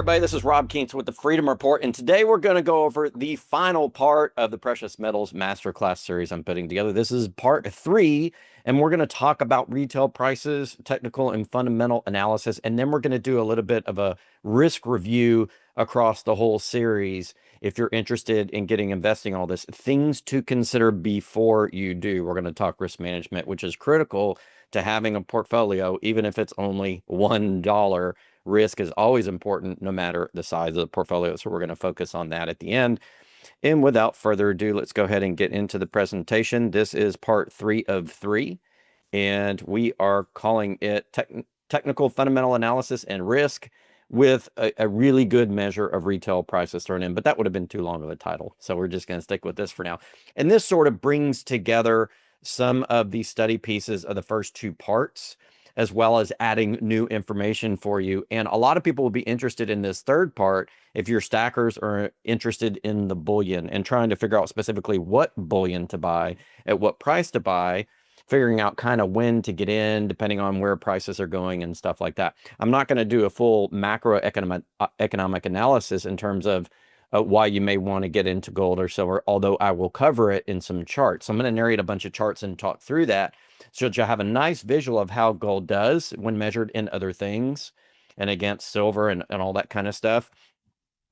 everybody. This is Rob Kientz with the Freedom Report, and today we're going to go over the final part of the Precious Metals Masterclass series I'm putting together. This is part 3, and we're going to talk about retail prices, technical and fundamental analysis, and then we're going to do a little bit of a risk review across the whole series. If you're interested in getting investing, all this, things to consider before you do. We're going to talk risk management, which is critical to having a portfolio, even if it's only $1. Risk is always important, no matter the size of the portfolio. So we're going to focus on that at the end. And without further ado, let's go ahead and get into the presentation. This is part 3 of 3, and we are calling it Technical Fundamental Analysis and Risk, with a really good measure of retail prices thrown in, but that would have been too long of a title. So we're just going to stick with this for now. And this sort of brings together some of the study pieces of the first 2 parts, as well as adding new information for you. And a lot of people will be interested in this third part if your stackers are interested in the bullion and trying to figure out specifically what bullion to buy, at what price to buy, figuring out kind of when to get in, depending on where prices are going and stuff like that. I'm not going to do a full macroeconomic analysis in terms of why you may want to get into gold or silver, although I will cover it in some charts. I'm going to narrate a bunch of charts and talk through that, so that you'll have a nice visual of how gold does when measured in other things and against silver and all that kind of stuff.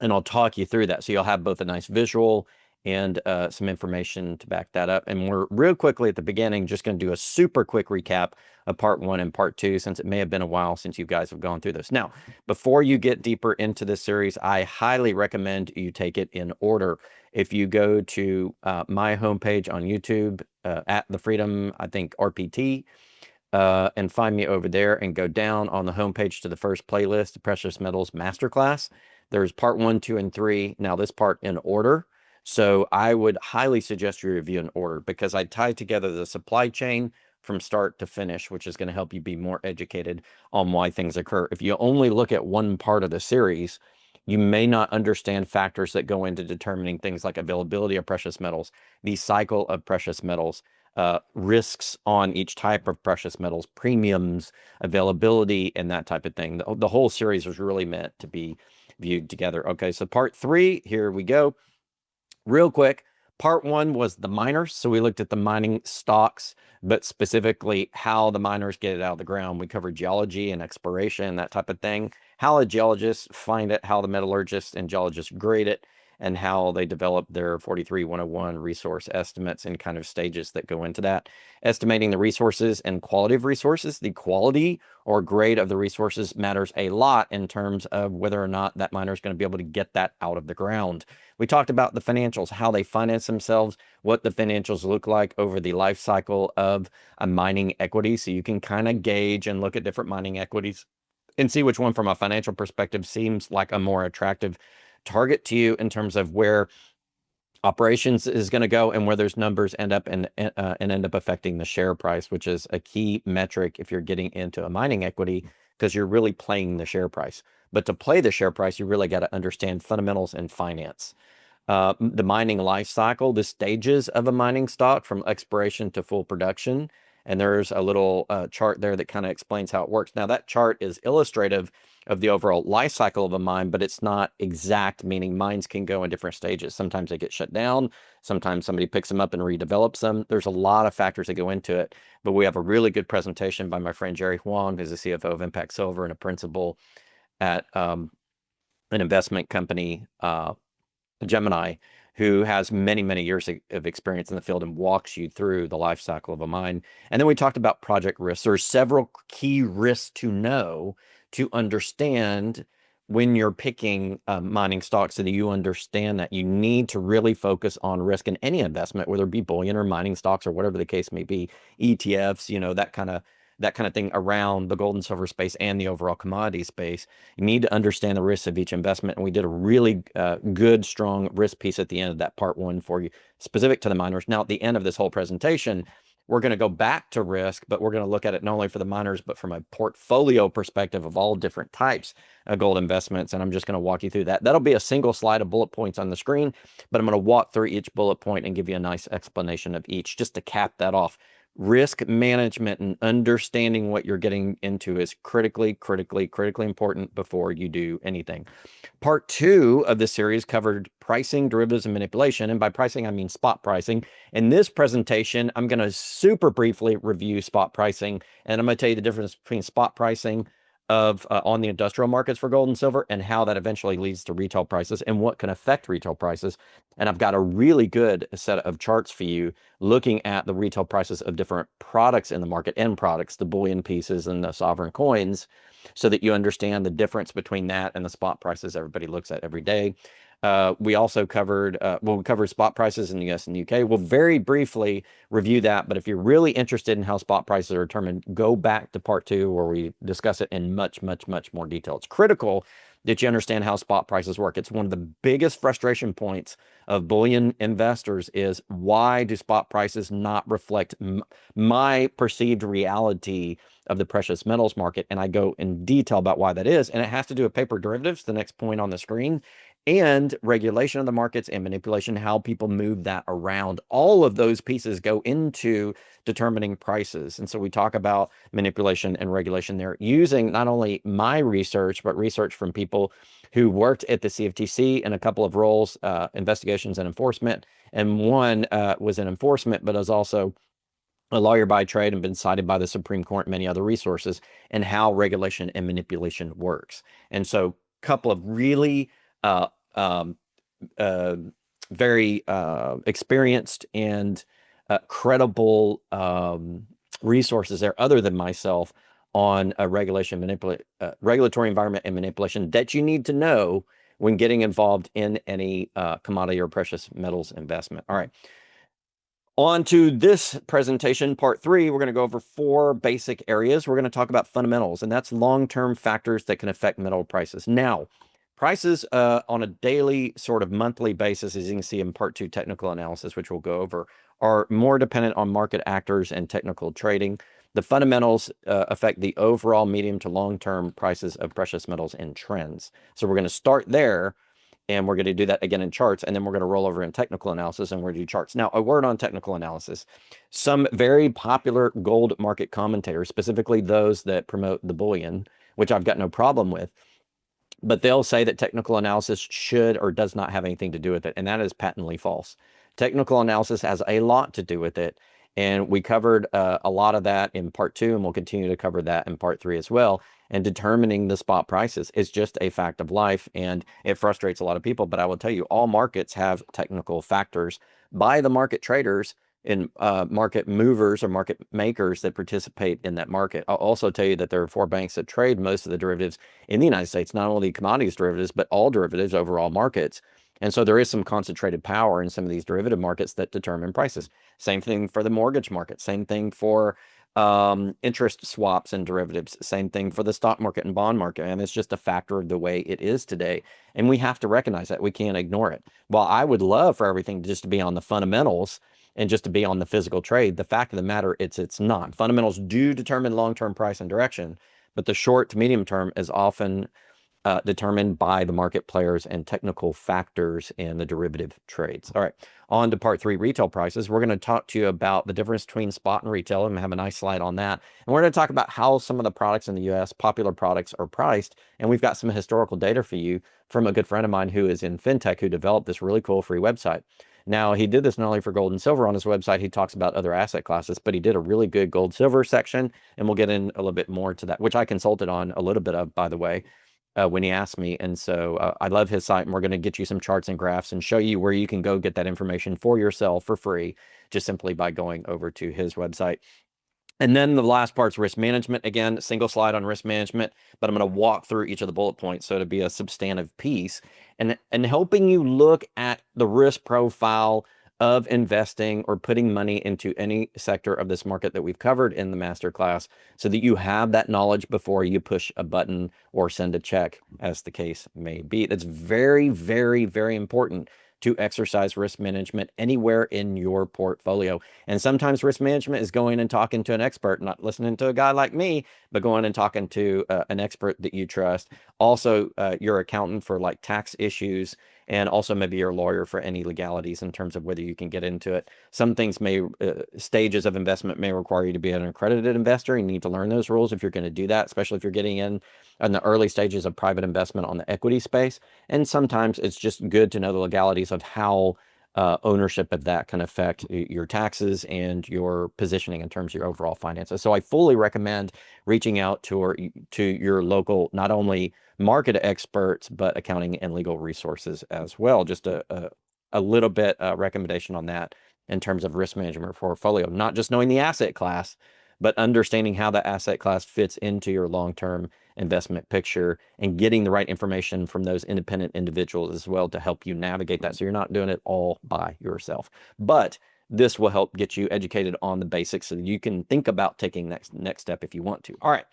And I'll talk you through that, so you'll have both a nice visual and some information to back that up. And we're real quickly at the beginning just going to do a super quick recap of part 1 and part 2, since it may have been a while since you guys have gone through this. Now, before you get deeper into this series, I highly recommend you take it in order. If you go to my homepage on YouTube, at the Freedom, I think RPT, and find me over there and go down on the homepage to the first playlist, the Precious Metals Masterclass. There's part 1, 2, and 3. Now this part in order. So I would highly suggest you review in order, because I tied together the supply chain from start to finish, which is going to help you be more educated on why things occur. If you only look at one part of the series, you may not understand factors that go into determining things like availability of precious metals, the cycle of precious metals, risks on each type of precious metals, premiums, availability, and that type of thing. The whole series was really meant to be viewed together. Okay, so part 3, here we go. Real quick, part 1 was the miners. So we looked at the mining stocks, but specifically how the miners get it out of the ground. We covered geology and exploration, that type of thing, how the geologists find it, how the metallurgists and geologists grade it, and how they develop their 43-101 resource estimates and kind of stages that go into that. Estimating the resources and quality of resources. The quality or grade of the resources matters a lot in terms of whether or not that miner is going to be able to get that out of the ground. We talked about the financials, how they finance themselves, what the financials look like over the life cycle of a mining equity. So you can kind of gauge and look at different mining equities and see which one from a financial perspective seems like a more attractive target to you in terms of where operations is going to go and where those numbers end up and end up affecting the share price, which is a key metric if you're getting into a mining equity, because you're really playing the share price. But to play the share price, you really got to understand fundamentals and finance. The mining life cycle, the stages of a mining stock from exploration to full production. And there's a little chart there that kind of explains how it works. Now, that chart is illustrative of the overall life cycle of a mine, but it's not exact, meaning mines can go in different stages. Sometimes they get shut down. Sometimes somebody picks them up and redevelops them. There's a lot of factors that go into it, but we have a really good presentation by my friend Jerry Huang, who's the CFO of Impact Silver and a principal at an investment company, Gemini, who has many, many years of experience in the field and walks you through the life cycle of a mine. And then we talked about project risks. There are several key risks to know, to understand when you're picking mining stocks, so that you understand that you need to really focus on risk in any investment, whether it be bullion or mining stocks or whatever the case may be, ETFs, you know, that kind of thing around the gold and silver space and the overall commodity space. You need to understand the risks of each investment. And we did a really good, strong risk piece at the end of that part 1 for you, specific to the miners. Now, at the end of this whole presentation, we're going to go back to risk, but we're going to look at it not only for the miners, but from a portfolio perspective of all different types of gold investments. And I'm just going to walk you through that. That'll be a single slide of bullet points on the screen, but I'm going to walk through each bullet point and give you a nice explanation of each, just to cap that off. Risk management and understanding what you're getting into is critically important before you do anything. Part 2 of this series covered pricing, derivatives, and manipulation. And by pricing, I mean spot pricing. In this presentation, I'm going to super briefly review spot pricing, and I'm going to tell you the difference between spot pricing of on the industrial markets for gold and silver and how that eventually leads to retail prices and what can affect retail prices. And I've got a really good set of charts for you looking at the retail prices of different products in the market, end products, the bullion pieces and the sovereign coins, so that you understand the difference between that and the spot prices everybody looks at every day. We also covered, we covered spot prices in the US and UK. We'll very briefly review that, but if you're really interested in how spot prices are determined, go back to part 2 where we discuss it in much more detail. It's critical that you understand how spot prices work. It's one of the biggest frustration points of bullion investors is, why do spot prices not reflect my perceived reality of the precious metals market? And I go in detail about why that is. And it has to do with paper derivatives, the next point on the screen, and regulation of the markets and manipulation, how people move that around. All of those pieces go into determining prices. And so we talk about manipulation and regulation there using not only my research, but research from people who worked at the CFTC in a couple of roles, investigations and enforcement. And one was in enforcement, but is also a lawyer by trade and been cited by the Supreme Court and many other resources, and how regulation and manipulation works. And so a couple of really uh, um, uh, very experienced and credible resources there, other than myself, on a regulatory environment and manipulation that you need to know when getting involved in any commodity or precious metals investment. All right. On to this presentation, part 3, we're going to go over 4 basic areas. We're going to talk about fundamentals, and that's long-term factors that can affect metal prices. Now, prices on a daily, sort of monthly basis, as you can see in part 2 technical analysis, which we'll go over, are more dependent on market actors and technical trading. The fundamentals affect the overall medium to long-term prices of precious metals and trends. So we're going to start there, and we're going to do that again in charts, and then we're going to roll over in technical analysis, and we're going to do charts. Now, a word on technical analysis. Some very popular gold market commentators, specifically those that promote the bullion, which I've got no problem with, but they'll say that technical analysis should or does not have anything to do with it, and that is patently false. Technical analysis has a lot to do with it, and we covered a lot of that in part 2, and we'll continue to cover that in part 3 as well. And determining the spot prices is just a fact of life, and it frustrates a lot of people. But I will tell you, all markets have technical factors by the market traders and market movers or market makers that participate in that market. I'll also tell you that there are 4 banks that trade most of the derivatives in the United States, not only commodities derivatives, but all derivatives over all markets. And so there is some concentrated power in some of these derivative markets that determine prices. Same thing for the mortgage market, same thing for interest swaps and derivatives, same thing for the stock market and bond market. And it's just a factor of the way it is today. And we have to recognize that. We can't ignore it. While I would love for everything just to be on the fundamentals and just to be on the physical trade, the fact of the matter, it's not. Fundamentals do determine long-term price and direction, but the short to medium term is often determined by the market players and technical factors in the derivative trades. All right, on to part 3, retail prices. We're going to talk to you about the difference between spot and retail, and have a nice slide on that. And we're going to talk about how some of the products in the US, popular products, are priced. And we've got some historical data for you from a good friend of mine who is in fintech, who developed this really cool free website. Now, he did this not only for gold and silver on his website, he talks about other asset classes, but he did a really good gold silver section, and we'll get in a little bit more to that, which I consulted on a little bit of, by the way, when he asked me. And so I love his site, and we're going to get you some charts and graphs and show you where you can go get that information for yourself for free, just simply by going over to his website. And then the last part's risk management. Again, single slide on risk management, but I'm going to walk through each of the bullet points so to be a substantive piece, and helping you look at the risk profile of investing or putting money into any sector of this market that we've covered in the masterclass, so that you have that knowledge before you push a button or send a check, as the case may be. That's very important, to exercise risk management anywhere in your portfolio. And sometimes risk management is going and talking to an expert, not listening to a guy like me, but going and talking to an expert that you trust. Also, your accountant for like tax issues and also maybe your lawyer for any legalities in terms of whether you can get into it. Some things stages of investment may require you to be an accredited investor. You need to learn those rules if you're going to do that, especially if you're getting in the early stages of private investment on the equity space. And sometimes it's just good to know the legalities of how ownership of that can affect your taxes and your positioning in terms of your overall finances. So I fully recommend reaching out to your local, not only market experts, but accounting and legal resources as well. Just a little bit recommendation on that in terms of risk management portfolio, not just knowing the asset class, but understanding how the asset class fits into your long-term investment picture and getting the right information from those independent individuals as well to help you navigate that. So you're not doing it all by yourself, but this will help get you educated on the basics so that you can think about taking next step if you want to. All right,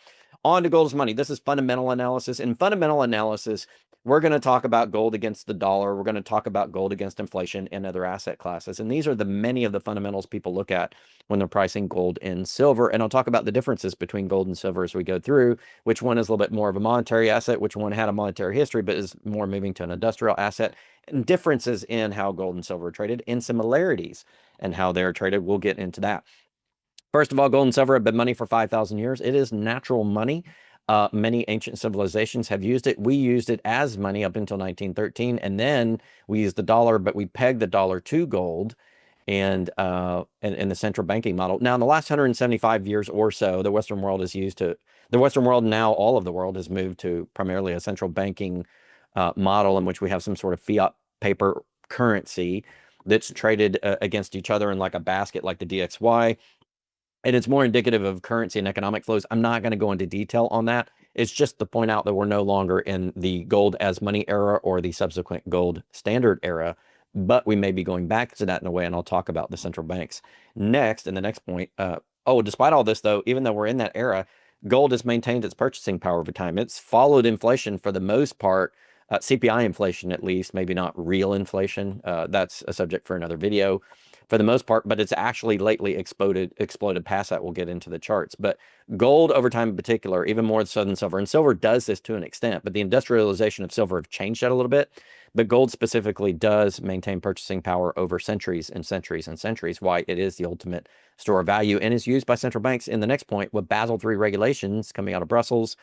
on to gold as money. This is fundamental analysis. In fundamental analysis, we're going to talk about gold against the dollar. We're going to talk about gold against inflation and other asset classes. And these are many of the fundamentals people look at when they're pricing gold and silver. And I'll talk about the differences between gold and silver as we go through, which one is a little bit more of a monetary asset, which one had a monetary history, but is more moving to an industrial asset, and differences in how gold and silver are traded, and similarities and how they're traded. We'll get into that. First of all, gold and silver have been money for 5,000 years. It is natural money. Many ancient civilizations have used it. We used it as money up until 1913, and then we used the dollar, but we pegged the dollar to gold and in the central banking model. Now, in the last 175 years or so, the Western world now, all of the world has moved to primarily a central banking model in which we have some sort of fiat paper currency that's traded against each other in like a basket, like the DXY. And it's more indicative of currency and economic flows. I'm not going to go into detail on that. It's just to point out that we're no longer in the gold as money era or the subsequent gold standard era, but we may be going back to that in a way, and I'll talk about the central banks next in the next point. Despite all this, though, even though we're in that era, gold has maintained its purchasing power over time. It's followed inflation for the most part, CPI inflation at least, maybe not real inflation. That's a subject for another video for the most part, but it's actually lately exploded past that. We'll get into the charts. But gold over time in particular, even more so than silver, and silver does this to an extent, but the industrialization of silver have changed that a little bit. But gold specifically does maintain purchasing power over centuries and centuries and centuries, why it is the ultimate store of value and is used by central banks. In the next point, with Basel III regulations coming out of Brussels,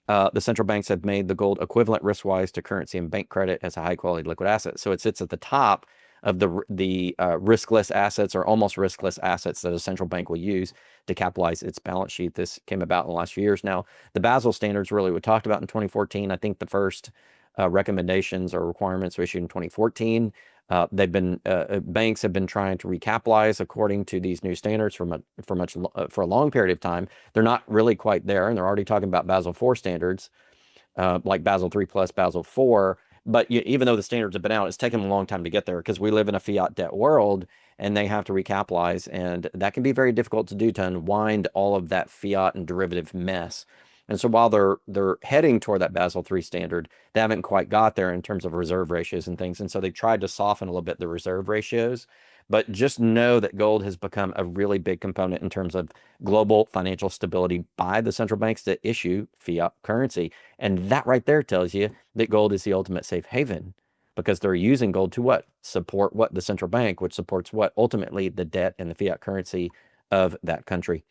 the central banks have made the gold equivalent risk-wise to currency and bank credit as a high-quality liquid asset. So it sits at the top of the riskless assets or almost riskless assets that a central bank will use to capitalize its balance sheet. This came about in the last few years. Now, the Basel standards really we talked about in 2014. I think the first recommendations or requirements were issued in 2014. Banks have been trying to recapitalize according to these new standards for a long period of time. They're not really quite there, and they're already talking about Basel IV standards, like Basel III plus Basel IV. But even though the standards have been out, it's taken a long time to get there because we live in a fiat debt world and they have to recapitalize. And that can be very difficult to do, to unwind all of that fiat and derivative mess. And so while they're heading toward that Basel III standard, they haven't quite got there in terms of reserve ratios and things. And so they tried to soften a little bit the reserve ratios. But just know that gold has become a really big component in terms of global financial stability by the central banks that issue fiat currency. And that right there tells you that gold is the ultimate safe haven, because they're using gold to what? Support what? The central bank, which supports what? Ultimately, the debt and the fiat currency of that country.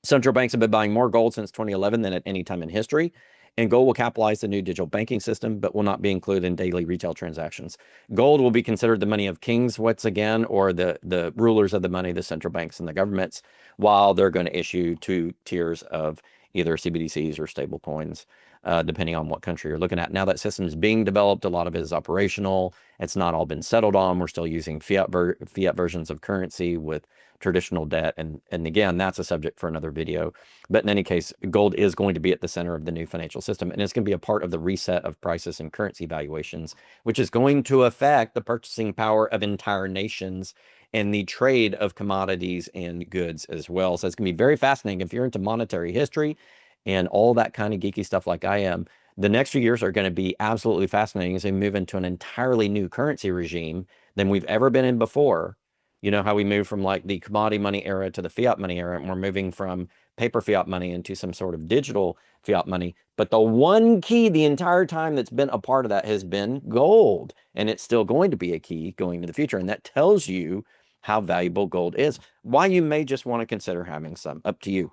Central banks have been buying more gold since 2011 than at any time in history. And gold will capitalize the new digital banking system, but will not be included in daily retail transactions. Gold will be considered the money of kings once again, or the rulers of the money, the central banks and the governments, while they're going to issue two tiers of either CBDCs or stable coins, depending on what country you're looking at. Now that system is being developed. A lot of it is operational. It's not all been settled on. We're still using fiat versions of currency with traditional debt. And again, that's a subject for another video. But in any case, gold is going to be at the center of the new financial system, and it's going to be a part of the reset of prices and currency valuations, which is going to affect the purchasing power of entire nations and the trade of commodities and goods as well. So it's going to be very fascinating. If you're into monetary history and all that kind of geeky stuff like I am, the next few years are going to be absolutely fascinating as we move into an entirely new currency regime than we've ever been in before. You know how we move from like the commodity money era to the fiat money era, and we're moving from paper fiat money into some sort of digital fiat money. But the one key the entire time that's been a part of that has been gold. And it's still going to be a key going into the future. And that tells you how valuable gold is, why you may just want to consider having some. Up to you.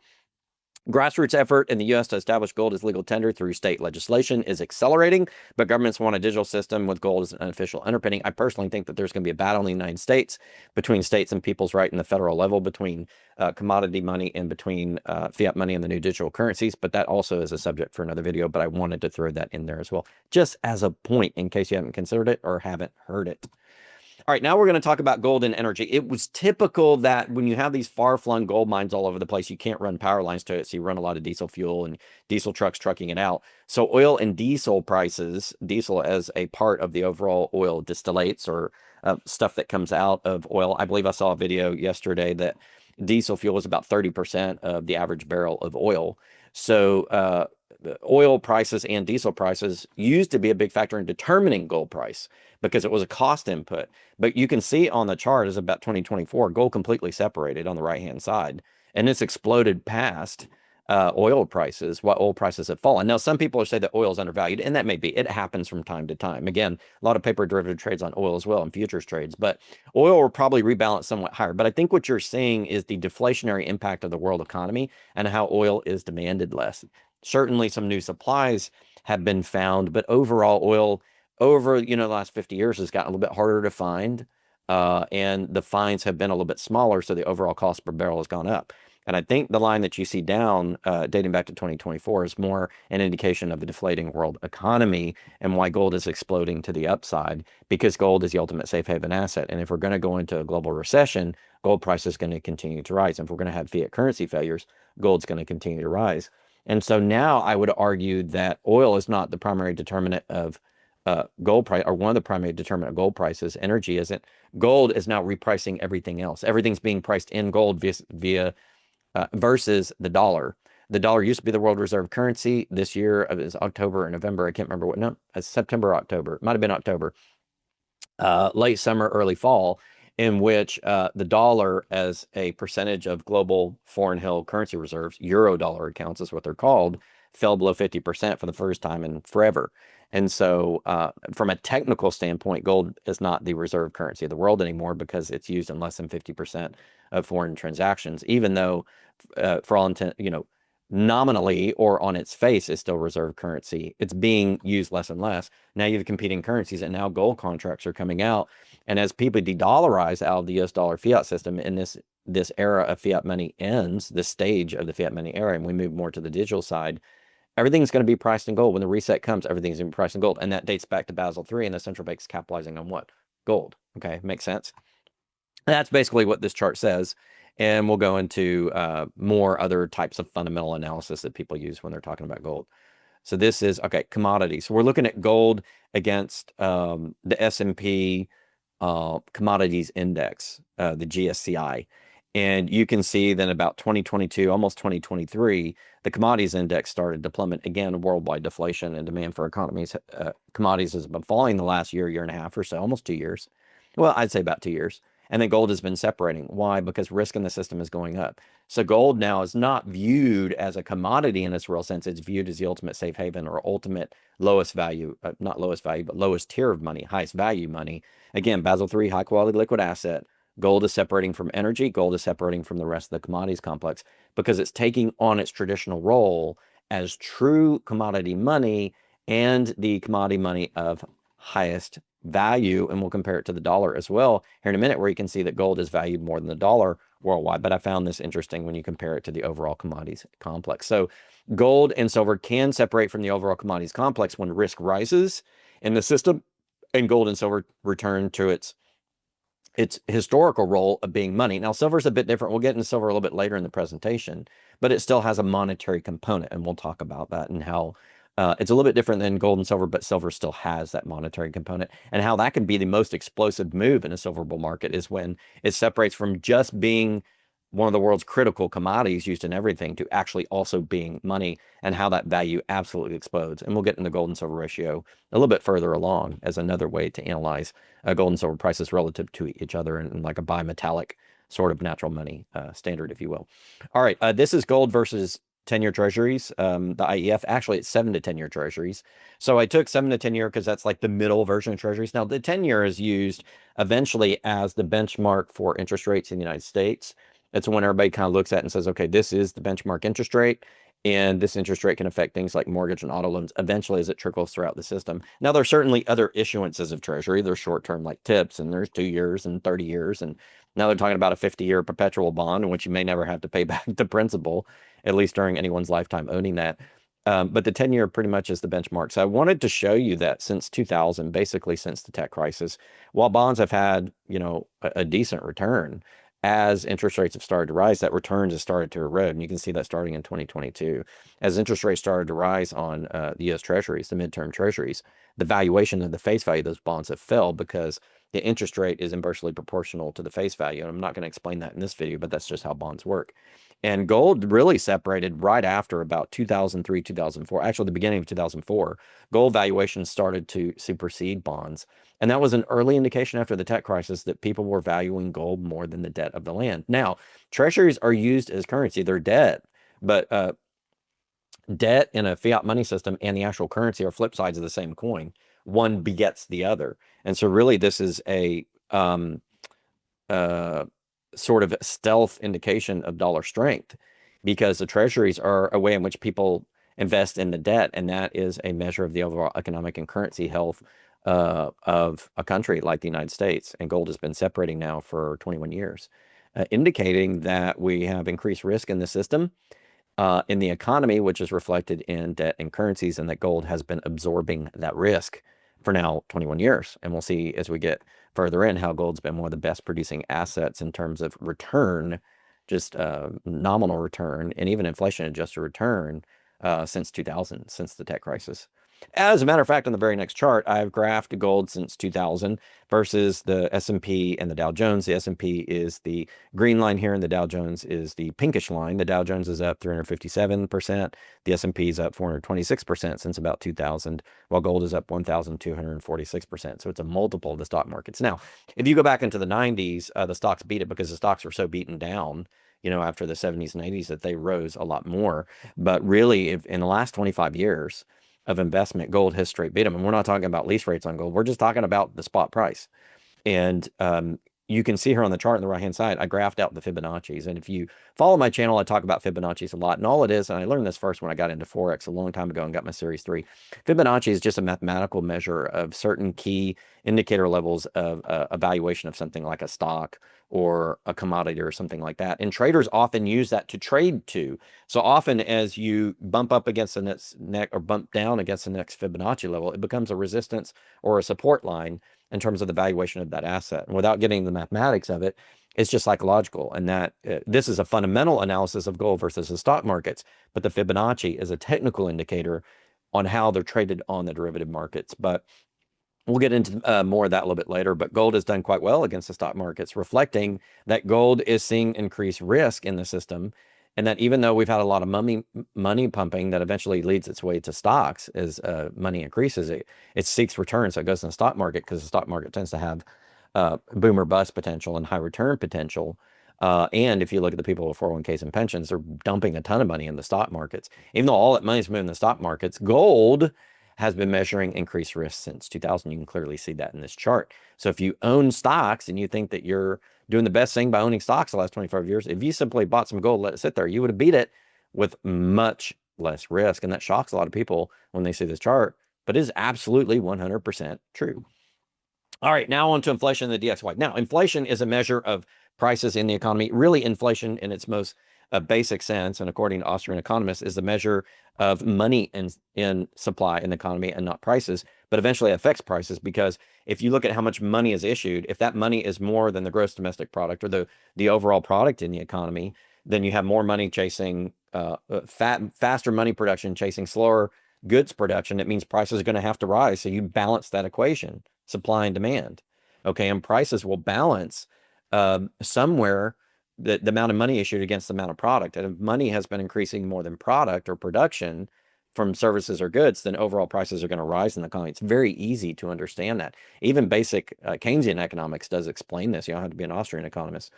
Grassroots effort in the U.S. to establish gold as legal tender through state legislation is accelerating, but governments want a digital system with gold as an unofficial underpinning. I personally think that there's going to be a battle in the United States between states and people's right in the federal level, between commodity money and between fiat money and the new digital currencies. But that also is a subject for another video, but I wanted to throw that in there as well, just as a point in case you haven't considered it or haven't heard it. All right, now we're going to talk about gold and energy. It was typical that when you have these far-flung gold mines all over the place, you can't run power lines to it, so you run a lot of diesel fuel and diesel trucks trucking it out. So oil and diesel prices, diesel as a part of the overall oil distillates or stuff that comes out of oil. I believe I saw a video yesterday that diesel fuel is about 30% of the average barrel of oil. So the oil prices and diesel prices used to be a big factor in determining gold price because it was a cost input. But you can see on the chart is about 2024, gold completely separated on the right-hand side. And it's exploded past oil prices, while oil prices have fallen. Now, some people say that oil is undervalued, and that may be. It happens from time to time. Again, a lot of paper derivative trades on oil as well and futures trades. But oil will probably rebalance somewhat higher. But I think what you're seeing is the deflationary impact of the world economy and how oil is demanded less. Certainly some new supplies have been found, but overall oil over, the last 50 years has gotten a little bit harder to find. And the finds have been a little bit smaller. So the overall cost per barrel has gone up. And I think the line that you see down, dating back to 2024, is more an indication of the deflating world economy and why gold is exploding to the upside, because gold is the ultimate safe haven asset. And if we're going to go into a global recession, gold price is going to continue to rise. And if we're going to have fiat currency failures, gold's going to continue to rise. And so now I would argue that oil is not the primary determinant of gold price, or one of the primary determinant of gold prices. Energy isn't. Gold is now repricing everything else. Everything's being priced in gold via versus the dollar. The dollar used to be the world reserve currency. This year, it was October or November. I can't remember what. No, it's September, October. It might have been October. Late summer, early fall, in which the dollar as a percentage of global foreign held currency reserves, euro dollar accounts is what they're called, fell below 50% for the first time in forever. And so from a technical standpoint, gold is not the reserve currency of the world anymore because it's used in less than 50% of foreign transactions, even though for all intent, nominally or on its face is still reserve currency. It's being used less and less. Now you have competing currencies, and now gold contracts are coming out. And as people de-dollarize out of the US dollar fiat system, and this era of fiat money ends, this stage of the fiat money era, and we move more to the digital side, everything's going to be priced in gold. When the reset comes, everything's going to be priced in gold. And that dates back to Basel III, and the central bank's capitalizing on what? Gold. Okay, makes sense. That's basically what this chart says. And we'll go into more other types of fundamental analysis that people use when they're talking about gold. So this is, okay, commodities. So we're looking at gold against the S&P Commodities Index, the GSCI. And you can see that about 2022, almost 2023, the commodities index started to plummet. Again, worldwide deflation and demand for commodities has been falling the last year and a half or so, almost 2 years. Well, I'd say about 2 years. And then gold has been separating. Why? Because risk in the system is going up. So gold now is not viewed as a commodity in its real sense. It's viewed as the ultimate safe haven or ultimate lowest value, not lowest value, but lowest tier of money, highest value money. Again, Basel III, high quality liquid asset. Gold is separating from energy. Gold is separating from the rest of the commodities complex because it's taking on its traditional role as true commodity money and the commodity money of highest value. And we'll compare it to the dollar as well here in a minute, where you can see that gold is valued more than the dollar worldwide. But I found this interesting when you compare it to the overall commodities complex. So gold and silver can separate from the overall commodities complex when risk rises in the system, and gold and silver return to its historical role of being money. Now, silver is a bit different. We'll get into silver a little bit later in the presentation, but it still has a monetary component, and we'll talk about that and how it's a little bit different than gold and silver, but silver still has that monetary component, and how that can be the most explosive move in a silver bull market is when it separates from just being one of the world's critical commodities used in everything to actually also being money, and how that value absolutely explodes. And we'll get into gold and silver ratio a little bit further along as another way to analyze gold and silver prices relative to each other in like a bimetallic sort of natural money standard, if you will. All right, this is gold versus 10-year treasuries. The IEF, actually it's 7 to 10-year treasuries. So I took 7 to 10-year because that's like the middle version of treasuries. Now the 10-year is used eventually as the benchmark for interest rates in the United States. It's when everybody kind of looks at it and says, okay, this is the benchmark interest rate. And this interest rate can affect things like mortgage and auto loans eventually as it trickles throughout the system. Now, there's certainly other issuances of treasury. There's short-term like TIPS, and there's 2 years and 30 years. And now they're talking about a 50-year perpetual bond in which you may never have to pay back the principal, at least during anyone's lifetime owning that. But the 10-year pretty much is the benchmark. So I wanted to show you that since 2000, basically since the tech crisis, while bonds have had, a decent return, as interest rates have started to rise, that returns have started to erode. And you can see that starting in 2022. As interest rates started to rise on the U.S. Treasuries, the midterm Treasuries, the valuation of the face value of those bonds have fell because the interest rate is inversely proportional to the face value. And I'm not going to explain that in this video, but that's just how bonds work. And gold really separated right after about 2003, 2004, actually the beginning of 2004. Gold valuations started to supersede bonds. And that was an early indication after the tech crisis that people were valuing gold more than the debt of the land. Now, treasuries are used as currency. They're debt, but debt in a fiat money system and the actual currency are flip sides of the same coin. One begets the other. And so really this is a sort of stealth indication of dollar strength, because the treasuries are a way in which people invest in the debt, and that is a measure of the overall economic and currency health of a country like the United States. And gold has been separating now for 21 years, indicating that we have increased risk in the system, in the economy, which is reflected in debt and currencies, and that gold has been absorbing that risk for now 21 years. And we'll see as we get further in how gold's been one of the best producing assets in terms of return, just nominal return, and even inflation adjusted return since 2000, since the tech crisis. As a matter of fact, on the very next chart, I've graphed gold since 2000 versus the S&P and the Dow Jones. The S&P is the green line here, and the Dow Jones is the pinkish line. The Dow Jones is up 357%. The S&P is up 426% since about 2000, while gold is up 1,246%. So it's a multiple of the stock markets. Now, if you go back into the 90s, the stocks beat it because the stocks were so beaten down, after the 70s and 80s, that they rose a lot more. But really, if in the last 25 years of investment, gold has straight beat them. And we're not talking about lease rates on gold. We're just talking about the spot price. And you can see here on the chart on the right-hand side, I graphed out the Fibonacci's. And if you follow my channel, I talk about Fibonacci's a lot. And all it is, and I learned this first when I got into Forex a long time ago and got my Series 3, Fibonacci is just a mathematical measure of certain key indicator levels of evaluation of something like a stock or a commodity or something like that. And traders often use that to trade to. So often as you bump up against the next or bump down against the next Fibonacci level, it becomes a resistance or a support line in terms of the valuation of that asset. And without getting the mathematics of it, it's just psychological. And that this is a fundamental analysis of gold versus the stock markets, but the Fibonacci is a technical indicator on how they're traded on the derivative markets. But we'll get into more of that a little bit later. But gold has done quite well against the stock markets, reflecting that gold is seeing increased risk in the system. And that even though we've had a lot of money pumping that eventually leads its way to stocks as money increases, it seeks return. So it goes in the stock market because the stock market tends to have boom or bust potential and high return potential. And if you look at the people with 401ks and pensions, they're dumping a ton of money in the stock markets. Even though all that money is moving in the stock markets, gold has been measuring increased risk since 2000. You can clearly see that in this chart. So if you own stocks and you think that you're doing the best thing by owning stocks the last 25 years, if you simply bought some gold, let it sit there, you would have beat it with much less risk. And that shocks a lot of people when they see this chart, but it is absolutely 100% true. All right, now on to inflation and the DXY. Now, inflation is a measure of prices in the economy. Really, inflation in its most basic sense, and according to Austrian economists, is the measure of money in supply in the economy and not prices, but eventually affects prices, because if you look at how much money is issued, if that money is more than the gross domestic product or the overall product in the economy, then you have more money chasing faster money production, chasing slower goods production. It means prices are going to have to rise. So you balance that equation, supply and demand. Okay, and prices will balance somewhere the amount of money issued against the amount of product. And if money has been increasing more than product or production from services or goods, then overall prices are going to rise in the economy. It's very easy to understand that. Even basic Keynesian economics does explain this. You don't have to be an Austrian economist.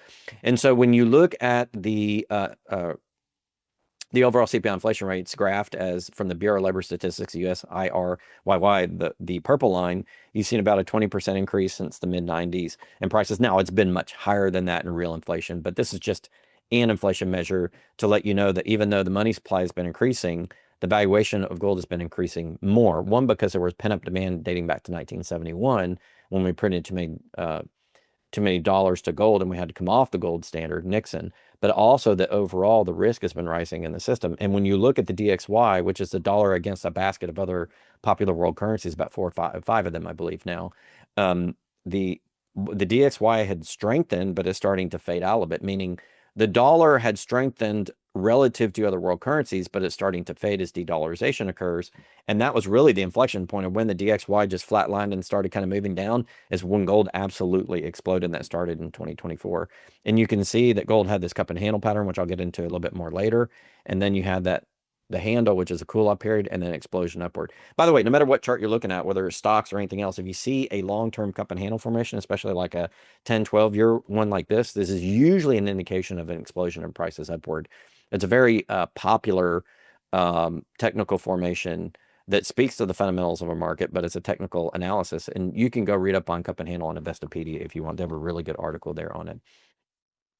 And so when you look at the overall CPI inflation rates graphed as from the Bureau of Labor Statistics, USIRYY, the purple line, you've seen about a 20% increase since the mid-90s in prices. Now, it's been much higher than that in real inflation, but this is just an inflation measure to let you know that even though the money supply has been increasing, the valuation of gold has been increasing more. One, because there was pent-up demand dating back to 1971 when we printed too many dollars to gold and we had to come off the gold standard, Nixon, but also that overall the risk has been rising in the system. And when you look at the DXY, which is the dollar against a basket of other popular world currencies, about five of them, I believe now, the DXY had strengthened, but is starting to fade out a little bit, meaning the dollar had strengthened relative to other world currencies, but it's starting to fade as de-dollarization occurs. And that was really the inflection point of when the DXY just flatlined and started kind of moving down, is when gold absolutely exploded. And that started in 2024. And you can see that gold had this cup and handle pattern, which I'll get into a little bit more later. And then you had the handle, which is a cool off period, and then explosion upward. By the way, no matter what chart you're looking at, whether it's stocks or anything else, if you see a long-term cup and handle formation, especially like a 10, 12-year one like this is usually an indication of an explosion in prices upward. It's a very popular technical formation that speaks to the fundamentals of a market, but it's a technical analysis. And you can go read up on cup and handle on Investopedia if you want. They have a really good article there on it.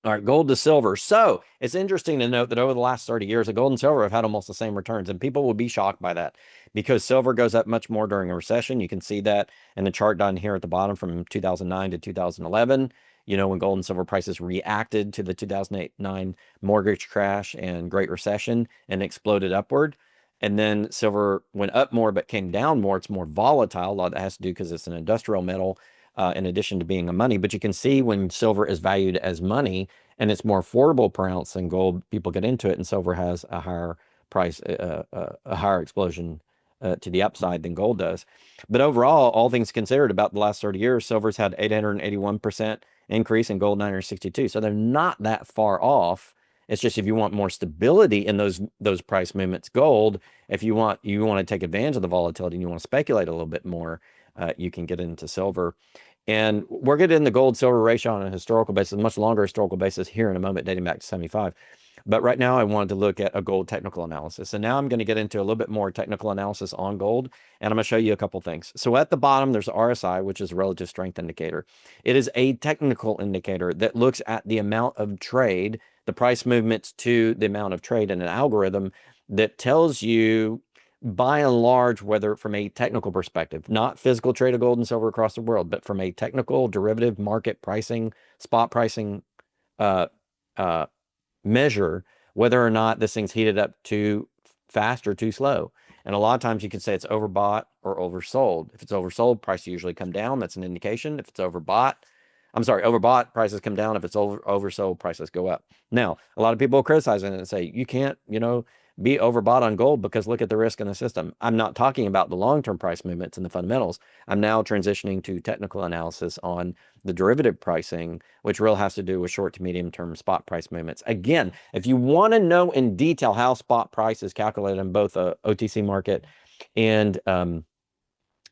All right, gold to silver. So it's interesting to note that over the last 30 years, the gold and silver have had almost the same returns, and people will be shocked by that because silver goes up much more during a recession. You can see that in the chart down here at the bottom from 2009 to 2011, when gold and silver prices reacted to the 2008-9 mortgage crash and Great Recession and exploded upward. And then silver went up more but came down more. It's more volatile. A lot of that has to do because it's an industrial metal. In addition to being a money, but you can see when silver is valued as money and it's more affordable per ounce than gold, people get into it, and silver has a higher price, a higher explosion to the upside than gold does. But overall, all things considered, about the last 30 years, silver's had 881% increase and gold 962. So they're not that far off. It's just if you want more stability in those price movements, gold, if you want to take advantage of the volatility and you want to speculate a little bit more, you can get into silver. And we're getting the gold-silver ratio on a historical basis, a much longer historical basis here in a moment, dating back to 75. But right now, I wanted to look at a gold technical analysis. And now I'm going to get into a little bit more technical analysis on gold, and I'm going to show you a couple things. So at the bottom, there's RSI, which is a relative strength indicator. It is a technical indicator that looks at the amount of trade, the price movements to the amount of trade in an algorithm that tells you, by and large, whether from a technical perspective, not physical trade of gold and silver across the world, but from a technical derivative market pricing, spot pricing measure, whether or not this thing's heated up too fast or too slow. And a lot of times you can say it's overbought or oversold. If it's oversold, prices usually come down. That's an indication. If it's overbought, prices come down. If it's oversold, prices go up. Now, a lot of people criticize it and say, you can't, be overbought on gold because look at the risk in the system. I'm not talking about the long-term price movements and the fundamentals. I'm now transitioning to technical analysis on the derivative pricing, which really has to do with short to medium-term spot price movements. Again, if you want to know in detail how spot price is calculated in both a OTC market and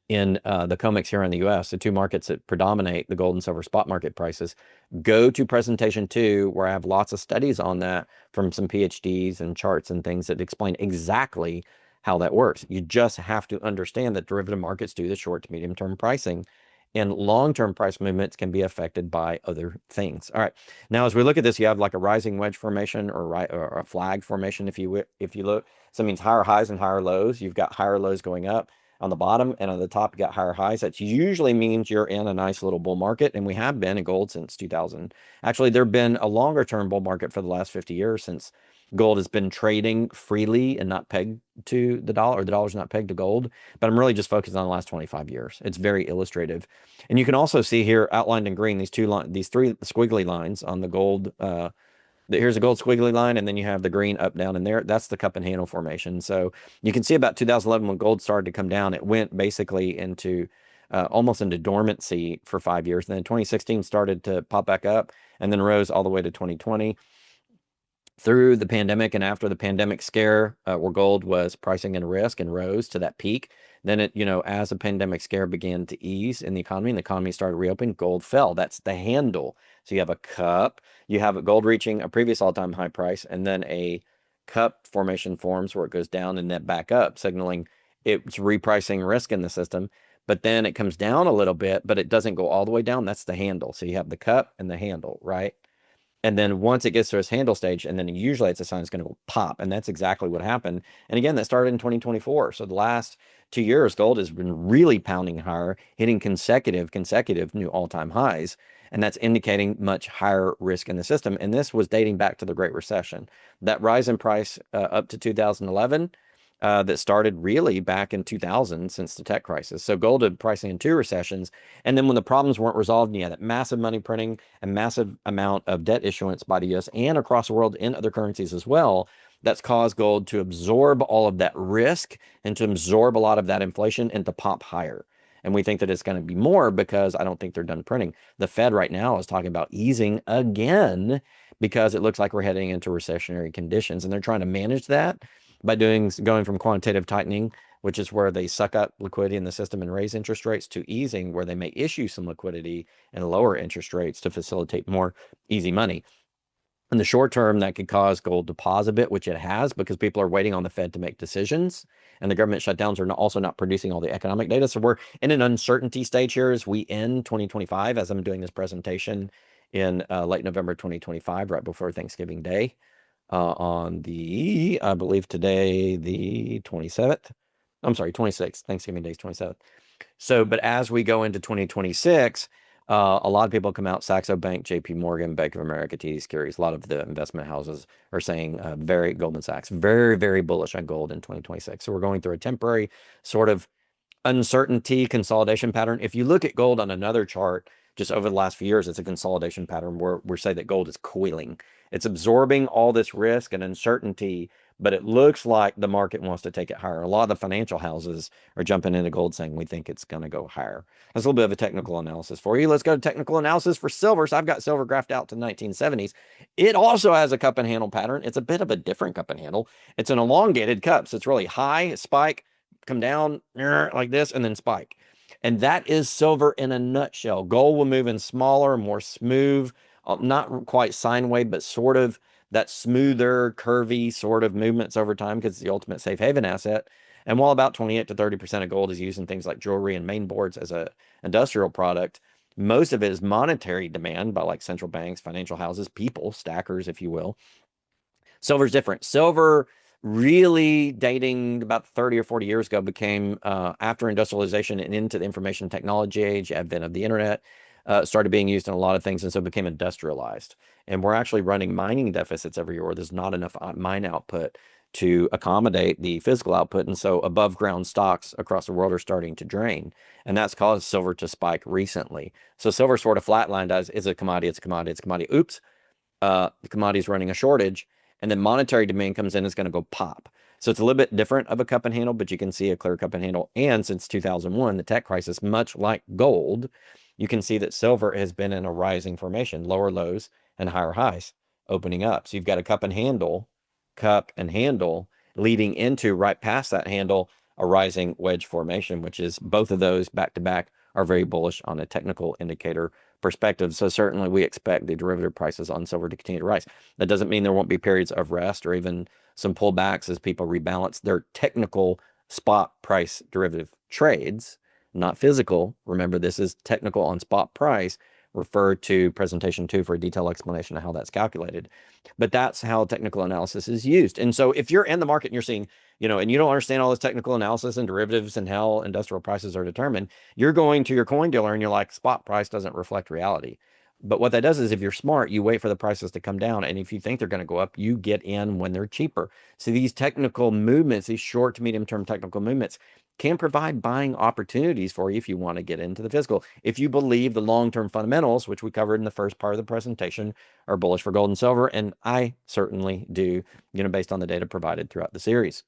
in the COMEX here in the US, the two markets that predominate the gold and silver spot market prices, go to presentation 2, where I have lots of studies on that from some PhDs and charts and things that explain exactly how that works. You just have to understand that derivative markets do the short to medium term pricing, and long-term price movements can be affected by other things. All right. Now, as we look at this, you have like a rising wedge formation or a flag formation, if you look. So it means higher highs and higher lows. You've got higher lows going up on the bottom, and on the top you got higher highs. That usually means you're in a nice little bull market, and we have been in gold since 2000. Actually, there's been a longer term bull market for the last 50 years since gold has been trading freely and not pegged to the dollar, or the dollar's not pegged to gold. But I'm really just focused on the last 25 years. It's very illustrative. And you can also see here outlined in green these three squiggly lines on the gold. Here's a gold squiggly line, and then you have the green up, down, and there. That's the cup and handle formation. So you can see about 2011 when gold started to come down, it went basically into almost into dormancy for 5 years. And then 2016 started to pop back up and then rose all the way to 2020. through the pandemic and after the pandemic scare, where gold was pricing in risk and rose to that peak. Then it, as the pandemic scare began to ease in the economy and the economy started reopening, gold fell. That's the handle. So you have a cup, you have gold reaching a previous all-time high price, and then a cup formation forms where it goes down and then back up, signaling it's repricing risk in the system. But then it comes down a little bit, but it doesn't go all the way down. That's the handle. So you have the cup and the handle, right? And then once it gets to its handle stage, and then usually it's a sign it's going to go pop. And that's exactly what happened. And again, that started in 2024. So the last 2 years, gold has been really pounding higher, hitting consecutive new all-time highs. And that's indicating much higher risk in the system. And this was dating back to the Great Recession. That rise in price up to 2011 that started really back in 2000 since the tech crisis. So gold had pricing in 2 recessions. And then when the problems weren't resolved, and you had that massive money printing and massive amount of debt issuance by the US and across the world in other currencies as well, that's caused gold to absorb all of that risk and to absorb a lot of that inflation and to pop higher. And we think that it's going to be more because I don't think they're done printing. The Fed right now is talking about easing again because it looks like we're heading into recessionary conditions. And they're trying to manage that by going from quantitative tightening, which is where they suck up liquidity in the system and raise interest rates, to easing, where they may issue some liquidity and lower interest rates to facilitate more easy money. In the short term, that could cause gold to pause a bit, which it has, because people are waiting on the Fed to make decisions. And the government shutdowns are also not producing all the economic data. So we're in an uncertainty stage here as we end 2025, as I'm doing this presentation in late November 2025, right before Thanksgiving Day. On the, I believe today, the 27th. I'm sorry, 26th. Thanksgiving Day is 27th. So, but as we go into 2026, a lot of people come out, Saxo Bank, JP Morgan, Bank of America, TD Securities, a lot of the investment houses are saying Goldman Sachs, very, very bullish on gold in 2026. So we're going through a temporary sort of uncertainty consolidation pattern. If you look at gold on another chart, just over the last few years, it's a consolidation pattern where we say that gold is coiling. It's absorbing all this risk and uncertainty, but it looks like the market wants to take it higher. A lot of the financial houses are jumping into gold saying we think it's going to go higher. That's a little bit of a technical analysis for you. Let's go to technical analysis for silver. So I've got silver graphed out to 1970s. It also has a cup and handle pattern. It's a bit of a different cup and handle. It's an elongated cup. So it's really high, spike, come down like this, and then spike. And that is silver in a nutshell. Gold will move in smaller, more smooth, not quite sine wave, but sort of that smoother, curvy sort of movements over time because it's the ultimate safe haven asset. And while about 28 to 30% of gold is used in things like jewelry and main boards as a industrial product, most of it is monetary demand by like central banks, financial houses, people, stackers, if you will. Silver's different. Silver really dating about 30 or 40 years ago became after industrialization and into the information technology age, advent of the internet, started being used in a lot of things, and so it became industrialized. And we're actually running mining deficits every year where there's not enough mine output to accommodate the physical output. And so above ground stocks across the world are starting to drain. And that's caused silver to spike recently. So silver sort of flatlined as is a commodity, it's a commodity, it's a commodity. Oops, the commodity is running a shortage. And then monetary demand comes in, it's going to go pop. So it's a little bit different of a cup and handle, but you can see a clear cup and handle. And since 2001, the tech crisis, much like gold, you can see that silver has been in a rising formation, lower lows and higher highs opening up. So you've got a cup and handle leading into right past that handle, a rising wedge formation, which is both of those back to back are very bullish on a technical indicator perspective. So certainly we expect the derivative prices on silver to continue to rise. That doesn't mean there won't be periods of rest or even some pullbacks as people rebalance their technical spot price derivative trades, not physical. Remember, this is technical on spot price. Refer to presentation 2 for a detailed explanation of how that's calculated. But that's how technical analysis is used. And so if you're in the market and you're seeing, and you don't understand all this technical analysis and derivatives and how industrial prices are determined, you're going to your coin dealer and you're like, spot price doesn't reflect reality. But what that does is if you're smart, you wait for the prices to come down. And if you think they're going to go up, you get in when they're cheaper. So these technical movements, these short to medium term technical movements, can provide buying opportunities for you if you want to get into the physical. If you believe the long-term fundamentals, which we covered in the first part of the presentation, are bullish for gold and silver, and I certainly do, based on the data provided throughout the series.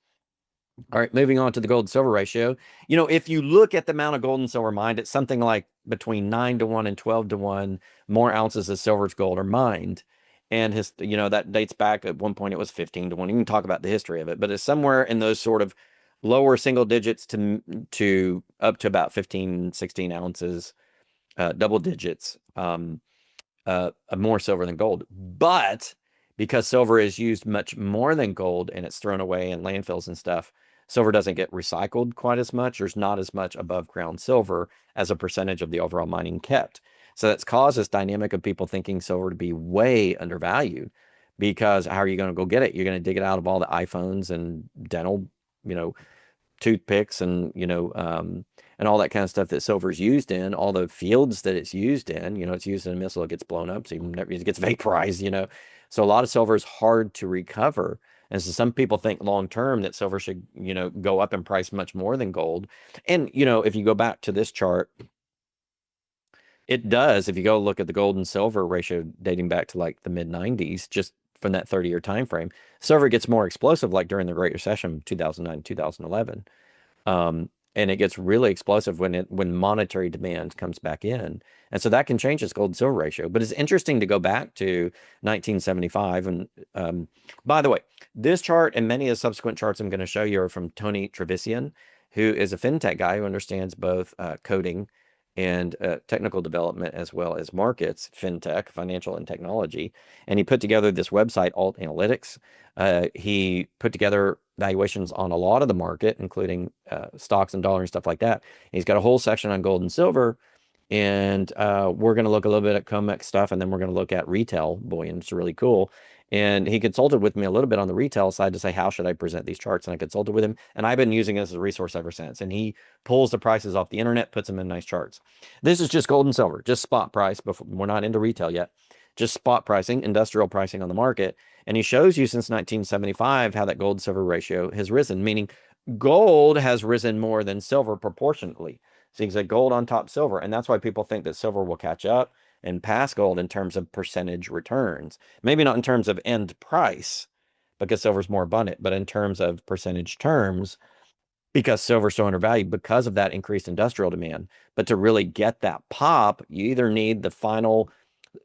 All right, moving on to the gold and silver ratio. If you look at the amount of gold and silver mined, it's something like between 9 to 1 and 12 to 1 more ounces of silver to gold are mined. And that dates back at one point it was 15 to 1. You can talk about the history of it, but it's somewhere in those sort of lower single digits to up to about 15, 16 ounces, double digits. More silver than gold. But because silver is used much more than gold and it's thrown away in landfills and stuff, silver doesn't get recycled quite as much. There's not as much above ground silver as a percentage of the overall mining kept. So that's caused this dynamic of people thinking silver to be way undervalued, because how are you going to go get it? You're going to dig it out of all the iPhones and dental, you know, toothpicks and all that kind of stuff that silver is used in, all the fields that it's used in. It's used in a missile, it gets blown up, so it gets vaporized. So a lot of silver is hard to recover. And so some people think long term that silver should, go up in price much more than gold. And, if you go back to this chart, it does. If you go look at the gold and silver ratio dating back to like the mid 90s, just from that 30-year time frame, silver gets more explosive like during the Great Recession, 2009, 2011. And it gets really explosive when monetary demand comes back in. And so that can change its gold and silver ratio. But it's interesting to go back to 1975. And by the way, this chart and many of the subsequent charts I'm going to show you are from Tony Trevisian, who is a fintech guy who understands both coding and technical development as well as markets, fintech, financial and technology. And he put together this website, Alt Analytics. He put together valuations on a lot of the market, including stocks and dollar and stuff like that. He's got a whole section on gold and silver. And we're going to look a little bit at COMEX stuff, and then we're going to look at retail bullion. It's really cool. And he consulted with me a little bit on the retail side to say, how should I present these charts? And I consulted with him, and I've been using this as a resource ever since. And he pulls the prices off the internet, puts them in nice charts. This is just gold and silver, just spot price. Before, we're not into retail yet, just spot pricing, industrial pricing on the market. And he shows you since 1975 how that gold silver ratio has risen, meaning gold has risen more than silver proportionately. So you can say gold on top silver. And that's why people think that silver will catch up and pass gold in terms of percentage returns. Maybe not in terms of end price, because silver's more abundant, but in terms of percentage terms, because silver's so undervalued because of that increased industrial demand. But to really get that pop, you either need the final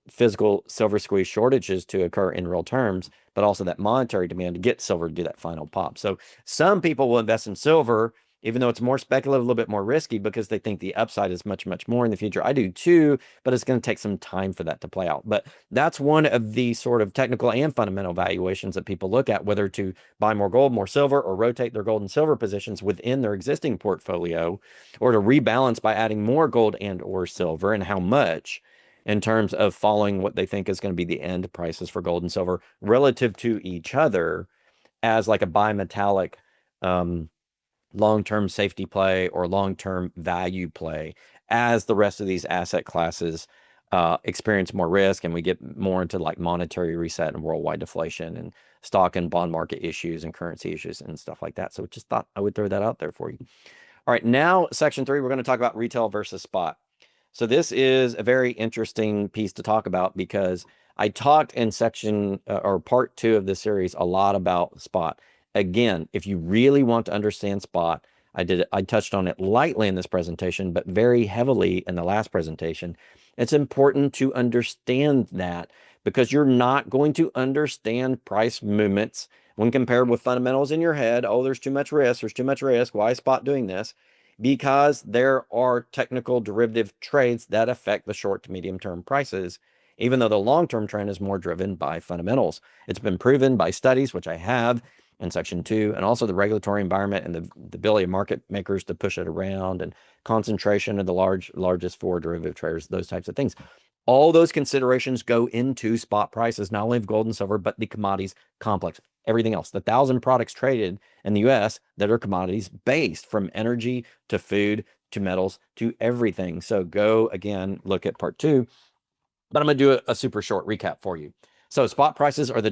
physical silver squeeze shortages to occur in real terms, but also that monetary demand to get silver to do that final pop. So some people will invest in silver, even though it's more speculative, a little bit more risky, because they think the upside is much, much more in the future. I do too, but it's going to take some time for that to play out. But that's one of the sort of technical and fundamental valuations that people look at, whether to buy more gold, more silver, or rotate their gold and silver positions within their existing portfolio, or to rebalance by adding more gold and or silver, and how much, in terms of following what they think is going to be the end prices for gold and silver relative to each other as like a bimetallic long-term safety play or long-term value play, as the rest of these asset classes experience more risk and we get more into like monetary reset and worldwide deflation and stock and bond market issues and currency issues and stuff like that. So just thought I would throw that out there for you. All right, now section 3, we're going to talk about retail versus spot. So this is a very interesting piece to talk about, because I talked in section or part 2 of this series a lot about spot. Again, if you really want to understand spot, I touched on it lightly in this presentation, but very heavily in the last presentation. It's important to understand that, because you're not going to understand price movements when compared with fundamentals in your head. Oh, there's too much risk. There's too much risk. Why is spot doing this? Because there are technical derivative trades that affect the short to medium term prices, even though the long-term trend is more driven by fundamentals. It's been proven by studies, which I have in section 2, and also the regulatory environment and the ability of market makers to push it around, and concentration of the largest 4 derivative traders, those types of things. All those considerations go into spot prices, not only of gold and silver, but the commodities complex, everything else, the 1,000 products traded in the US that are commodities based, from energy to food to metals to everything. So go again, look at part 2, but I'm going to do a super short recap for you. So spot prices are the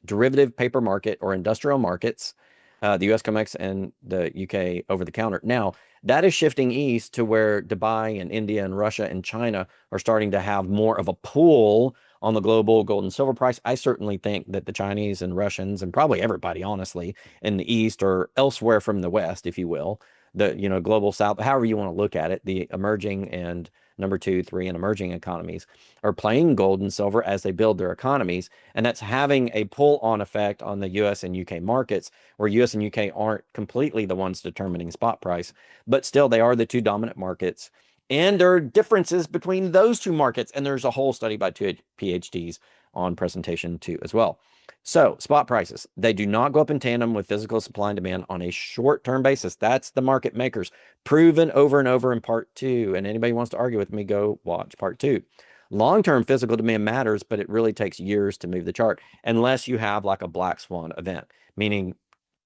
derivative paper market or industrial markets, the US COMEX and the UK over the counter. Now, that is shifting east to where Dubai and India and Russia and China are starting to have more of a pull on the global gold and silver price. I certainly think that the Chinese and Russians, and probably everybody, honestly, in the East or elsewhere from the West, if you will, the global South, however you want to look at it, the emerging and number 2, 3, and emerging economies are playing gold and silver as they build their economies. And that's having a pull-on effect on the US and UK markets, where US and UK aren't completely the ones determining spot price, but still they are the two dominant markets. And there are differences between those two markets. And there's a whole study by two PhDs on presentation 2 as well. So spot prices, they do not go up in tandem with physical supply and demand on a short-term basis. That's the market makers, proven over and over in part 2. And anybody who wants to argue with me, go watch part 2. Long-term physical demand matters, but it really takes years to move the chart, unless you have like a black swan event, meaning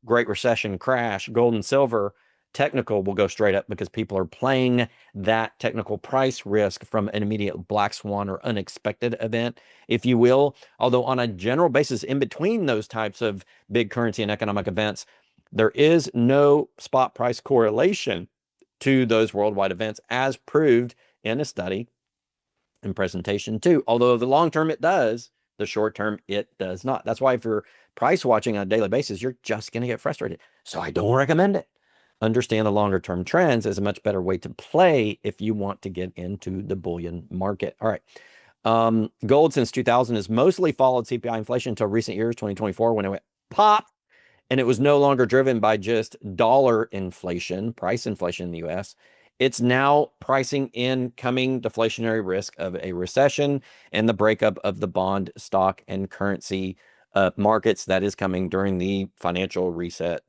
Great Recession, crash, gold and silver, technical will go straight up because people are playing that technical price risk from an immediate black swan or unexpected event, if you will. Although on a general basis, in between those types of big currency and economic events, there is no spot price correlation to those worldwide events, as proved in a study in presentation 2. Although the long term it does, the short term it does not. That's why if you're price watching on a daily basis, you're just going to get frustrated. So I don't recommend it. Understand the longer term trends is a much better way to play if you want to get into the bullion market. All right. Gold since 2000 has mostly followed CPI inflation until recent years, 2024, when it went pop. And it was no longer driven by just dollar inflation, price inflation in the US. It's now pricing in coming deflationary risk of a recession and the breakup of the bond, stock, and currency markets that is coming during the financial reset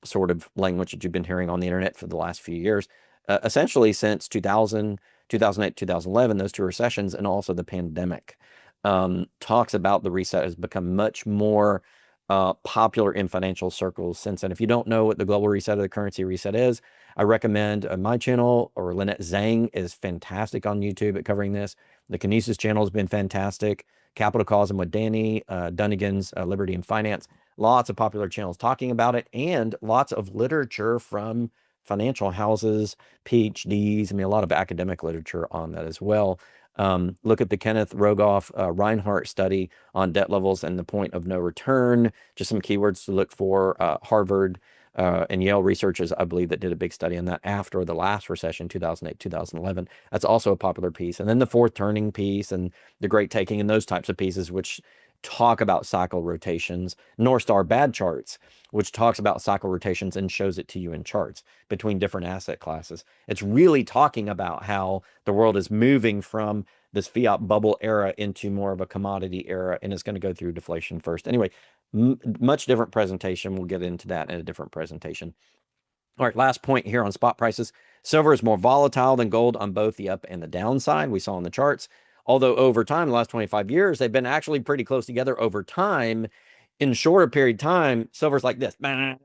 sort of language that you've been hearing on the internet for the last few years. Essentially since 2000, 2008, 2011, those two recessions, and also the pandemic. Talks about the reset has become much more popular in financial circles since then. If you don't know what the global reset or the currency reset is, I recommend my channel, or Lynette Zhang is fantastic on YouTube at covering this. The Kinesis channel has been fantastic. Capital Calls and with Danny, Dunnigan's Liberty and Finance. Lots of popular channels talking about it, and lots of literature from financial houses, PhDs. I mean, a lot of academic literature on that as well. Look at the Kenneth Rogoff Reinhardt study on debt levels and the point of no return. Just some keywords to look for. Harvard and Yale researchers, I believe, that did a big study on that after the last recession, 2008, 2011. That's also a popular piece. And then the Fourth Turning piece and the Great Taking and those types of pieces, which talk about cycle rotations. North Star Bad Charts, which talks about cycle rotations and shows it to you in charts between different asset classes. It's really talking about how the world is moving from this fiat bubble era into more of a commodity era, and it's going to go through deflation first. Anyway, much different presentation. We'll get into that in a different presentation. All right, last point here on spot prices. Silver is more volatile than gold on both the up and the downside. We saw in the charts. Although over time, the last 25 years, they've been actually pretty close together over time. In shorter period of time, silver's like this,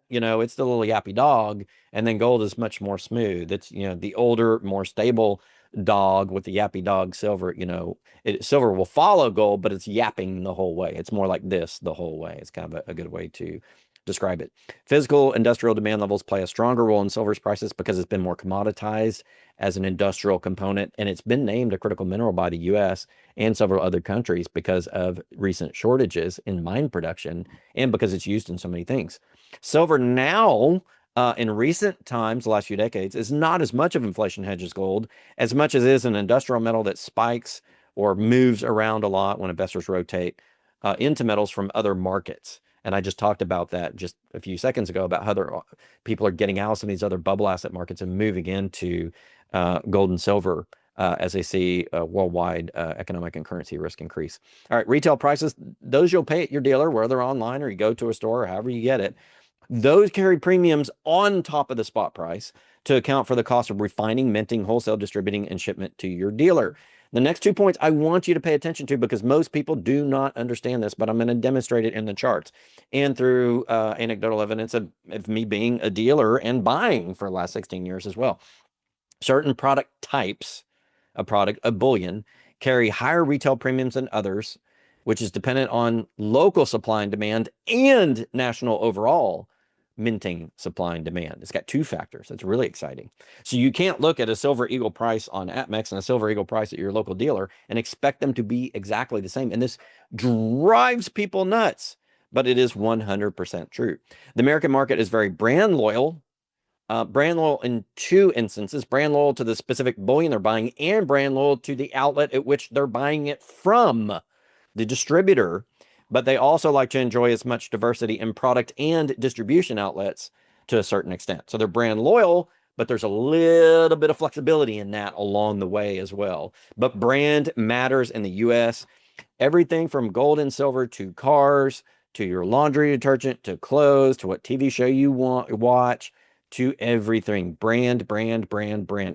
you know, it's the little yappy dog. And then gold is much more smooth. It's, you know, the older, more stable dog with the yappy dog. Silver, you know, silver will follow gold, but it's yapping the whole way. It's more like this the whole way. It's kind of a good way to describe it. Physical industrial demand levels play a stronger role in silver's prices because it's been more commoditized as an industrial component, and it's been named a critical mineral by the US and several other countries because of recent shortages in mine production and because it's used in so many things. Silver now, in recent times, the last few decades, is not as much of inflation hedge as gold, as much as it is an industrial metal that spikes or moves around a lot when investors rotate into metals from other markets. And I just talked about that just a few seconds ago about how people are getting out of some of these other bubble asset markets and moving into gold and silver as they see worldwide economic and currency risk increase. All right, retail prices, those you'll pay at your dealer, whether online or you go to a store or however you get it. Those carry premiums on top of the spot price to account for the cost of refining, minting, wholesale, distributing, and shipment to your dealer. The next 2 points I want you to pay attention to because most people do not understand this, but I'm going to demonstrate it in the charts and through anecdotal evidence of me being a dealer and buying for the last 16 years as well. Certain product types, a bullion, carry higher retail premiums than others, which is dependent on local supply and demand and national overall minting supply and demand. It's got two factors. It's really exciting. So you can't look at a Silver Eagle price on APMEX and a Silver Eagle price at your local dealer and expect them to be exactly the same. And this drives people nuts, but it is 100% true. The American market is very brand loyal, Brand loyal in two instances: brand loyal to the specific bullion they're buying, and brand loyal to the outlet at which they're buying it from, the distributor. But they also like to enjoy as much diversity in product and distribution outlets to a certain extent. So they're brand loyal, but there's a little bit of flexibility in that along the way as well. But brand matters in the US. Everything from gold and silver to cars, to your laundry detergent, to clothes, to what TV show you watch, to everything. Brand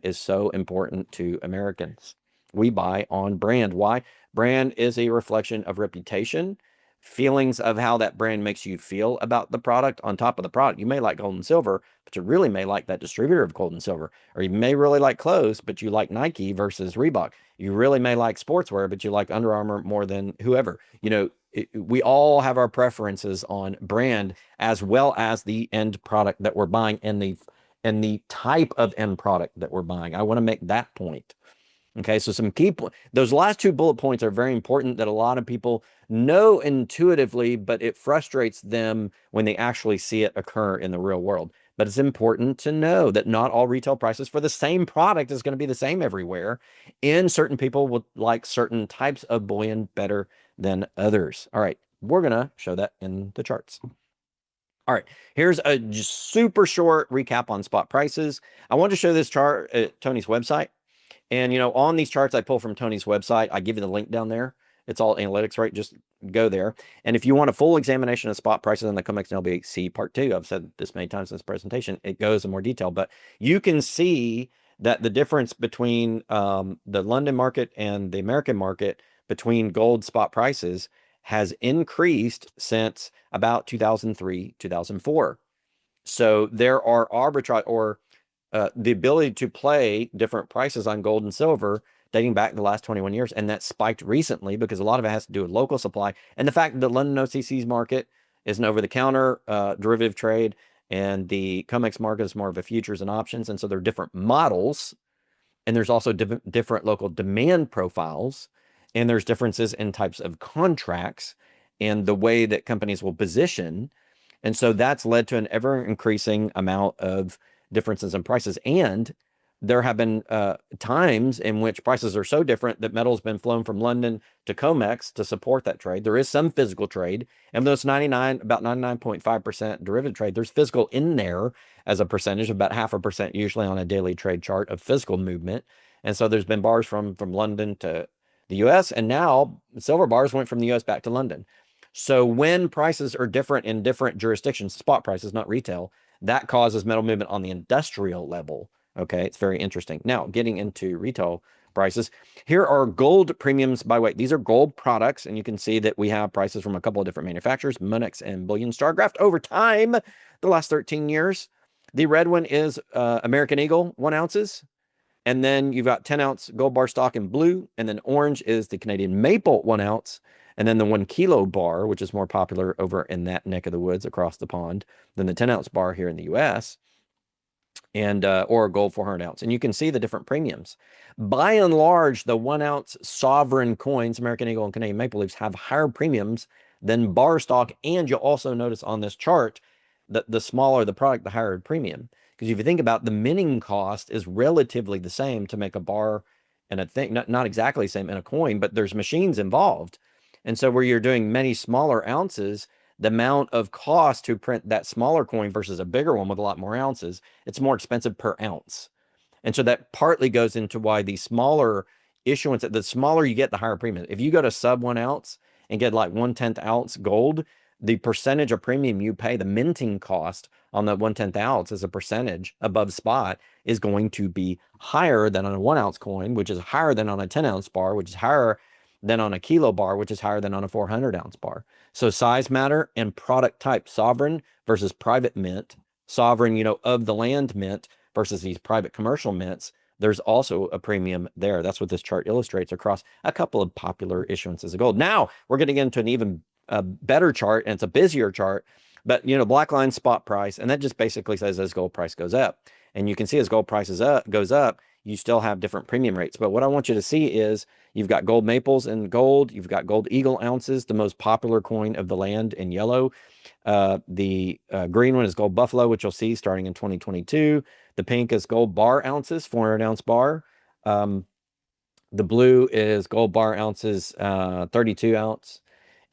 is so important to Americans. We buy on brand. Why? Brand is a reflection of reputation, feelings of how that brand makes you feel about the product. On top of the product, you may like gold and silver, but you really may like that distributor of gold and silver. Or you may really like clothes, but you like Nike versus Reebok. You really may like sportswear, but you like Under Armour more than whoever. We all have our preferences on brand, as well as the end product that we're buying, and the type of end product that we're buying. I want to make that point. Okay, so those last two bullet points are very important, that a lot of people know intuitively, but it frustrates them when they actually see it occur in the real world. But it's important to know that not all retail prices for the same product is going to be the same everywhere. And certain people would like certain types of bullion better than others. All right, we're going to show that in the charts. All right, here's a just super short recap on spot prices. I want to show this chart at Tony's website. And, on these charts I pull from Tony's website, I give you the link down there. It's all analytics, right? Just go there. And if you want a full examination of spot prices on the COMEX and LBC part 2, I've said this many times in this presentation, it goes in more detail, but you can see that the difference between the London market and the American market between gold spot prices has increased since about 2003, 2004. So there are arbitrage, or the ability to play different prices on gold and silver dating back the last 21 years. And that spiked recently because a lot of it has to do with local supply. And the fact that the London OTC's market is an over-the-counter derivative trade, and the COMEX market is more of a futures and options. And so they're different models. And there's also different local demand profiles. And there's differences in types of contracts and the way that companies will position. And so that's led to an ever-increasing amount of differences in prices. And there have been times in which prices are so different that metal's been flown from London to COMEX to support that trade. There is some physical trade, and those about 99.5% derivative trade, there's physical in there as a percentage, about 0.5% usually on a daily trade chart of physical movement. And so there's been bars from London to the US, and now silver bars went from the US back to London. So when prices are different in different jurisdictions, spot prices, not retail, that causes metal movement on the industrial level. Okay, it's very interesting. Now, getting into retail prices, here are gold premiums by weight. These are gold products, and you can see that we have prices from a couple of different manufacturers, Monex and Bullion Star, graphed over time, the last 13 years. The red one is American Eagle, 1 ounces. And then you've got 10-ounce gold bar stock in blue, and then orange is the Canadian Maple 1 ounce, and then the 1 kilo bar, which is more popular over in that neck of the woods across the pond than the 10-ounce bar here in the US, and or gold 400 ounce. And you can see the different premiums. By and large, the 1 ounce sovereign coins, American Eagle and Canadian Maple Leafs, have higher premiums than bar stock. And you'll also notice on this chart that the smaller the product, the higher the premium. Because if you think about, the minting cost is relatively the same to make a bar and a thing, not exactly the same in a coin, but there's machines involved. And so where you're doing many smaller ounces, the amount of cost to print that smaller coin versus a bigger one with a lot more ounces, it's more expensive per ounce. And so that partly goes into why the smaller issuance, the smaller you get, the higher premium. If you go to sub 1 ounce and get like 1/10 ounce gold, the percentage of premium you pay, the minting cost on the 1/10 ounce as a percentage above spot, is going to be higher than on a 1 ounce coin, which is higher than on a 10-ounce bar, which is higher than on a kilo bar, which is higher than on a 400-ounce bar. So size matter and product type, sovereign versus private mint, sovereign, of the land mint versus these private commercial mints, there's also a premium there. That's what this chart illustrates across a couple of popular issuances of gold. Now we're going to get into an even better chart, and it's a busier chart, but black line spot price, and that just basically says as gold price goes up. And you can see as gold price goes up, you still have different premium rates. But what I want you to see is you've got gold maples in gold, you've got gold eagle ounces, the most popular coin of the land, in yellow. The green one is gold buffalo, which you'll see starting in 2022. The pink is gold bar ounces, 400-ounce bar. The blue is gold bar ounces, 32 ounce,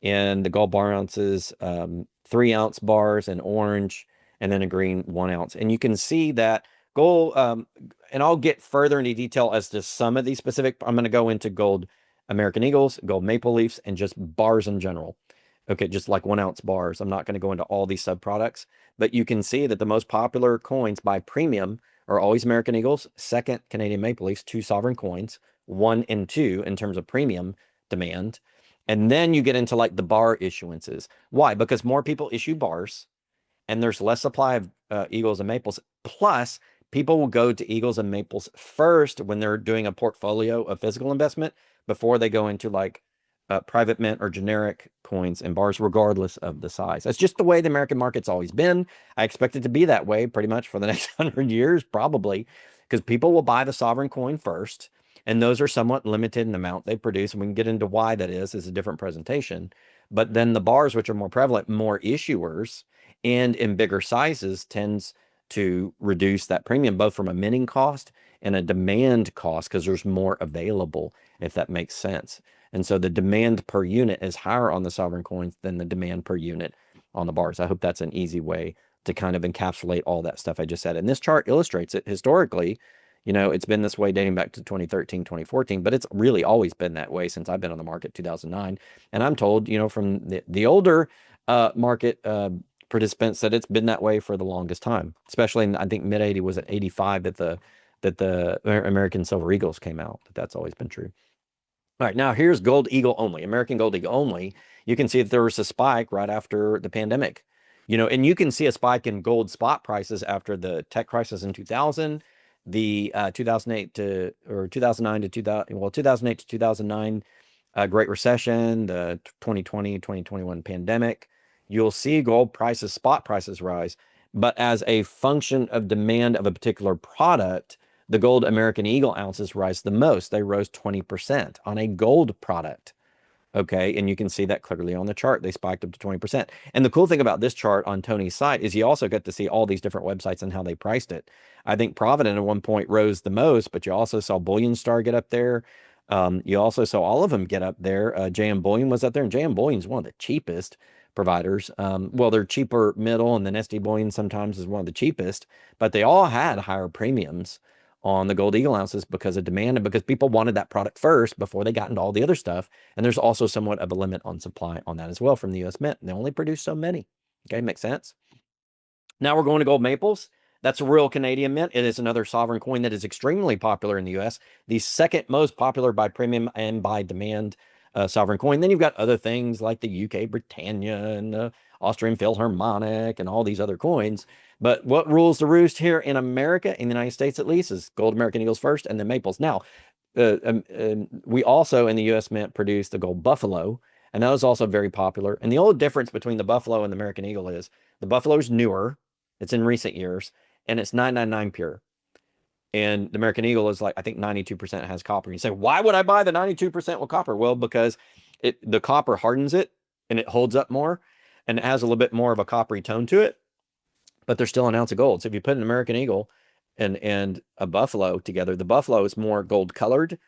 and the gold bar ounces, 3-ounce bars in orange, and then a green 1 ounce. And you can see that gold, and I'll get further into detail as to some of these specific. I'm going to go into gold American Eagles, gold maple leafs, and just bars in general. Okay, just like 1-ounce bars. I'm not going to go into all these subproducts, but you can see that the most popular coins by premium are always American Eagles, second Canadian maple leafs, 2 sovereign coins, 1 and 2 in terms of premium demand. And then you get into like the bar issuances. Why? Because more people issue bars and there's less supply of Eagles and Maples. Plus, people will go to Eagles and Maples first when they're doing a portfolio of physical investment before they go into like private mint or generic coins and bars, regardless of the size. That's just the way the American market's always been. I expect it to be that way pretty much for the next 100 years, probably, because people will buy the sovereign coin first. And those are somewhat limited in the amount they produce. And we can get into why that is a different presentation. But then the bars, which are more prevalent, more issuers, and in bigger sizes, tends to reduce that premium, both from a minting cost and a demand cost, because there's more available, if that makes sense. And so the demand per unit is higher on the sovereign coins than the demand per unit on the bars. I hope that's an easy way to kind of encapsulate all that stuff I just said. And this chart illustrates it historically. You know, it's been this way dating back to 2013, 2014, but it's really always been that way since I've been on the market, 2009. And I'm told, you know, from the older market participants that it's been that way for the longest time, especially in, I think mid-80 was at 85 that the American Silver Eagles came out. That's always been true. All right, now here's Gold Eagle only, American Gold Eagle only. You can see that there was a spike right after the pandemic. You know, and you can see a spike in gold spot prices after the tech crisis in 2000, the 2008 to, or 2009 to 2000, well, 2008 to 2009 Great Recession, the 2020, 2021 pandemic. You'll see gold prices, spot prices rise, but as a function of demand of a particular product, the gold American Eagle ounces rise the most. They rose 20% on a gold product. Okay, and you can see that clearly on the chart. They spiked up to 20%. And the cool thing about this chart on Tony's site is you also get to see all these different websites and how they priced it. I think Provident at one point rose the most, but you also saw Bullion Star get up there. You also saw all of them get up there. JM Bullion was up there, and JM Bullion is one of the cheapest providers. Well, they're cheaper middle, and then SD Bullion sometimes is one of the cheapest, but they all had higher premiums on the Gold Eagle ounces because of demand and because people wanted that product first before they got into all the other stuff. And there's also somewhat of a limit on supply on that as well from the US Mint. They only produce so many. Okay, makes sense. Now we're going to gold maples. That's a real Canadian mint. It is another sovereign coin that is extremely popular in the US, the second most popular by premium and by demand sovereign coin. Then you've got other things like the UK Britannia and the Austrian Philharmonic and all these other coins. But what rules the roost here in America, in the United States at least, is gold American Eagles first and then maples. Now, we also in the US Mint produce the gold buffalo, and that is also very popular. And the only difference between the buffalo and the American Eagle is the buffalo is newer, it's in recent years, and it's 999 pure. And the American Eagle is like, I think 92% has copper. You say, why would I buy the 92% with copper? Well, because the copper hardens it and it holds up more, and it has a little bit more of a coppery tone to it, but there's still an ounce of gold. So if you put an American Eagle and a buffalo together, the buffalo is more gold colored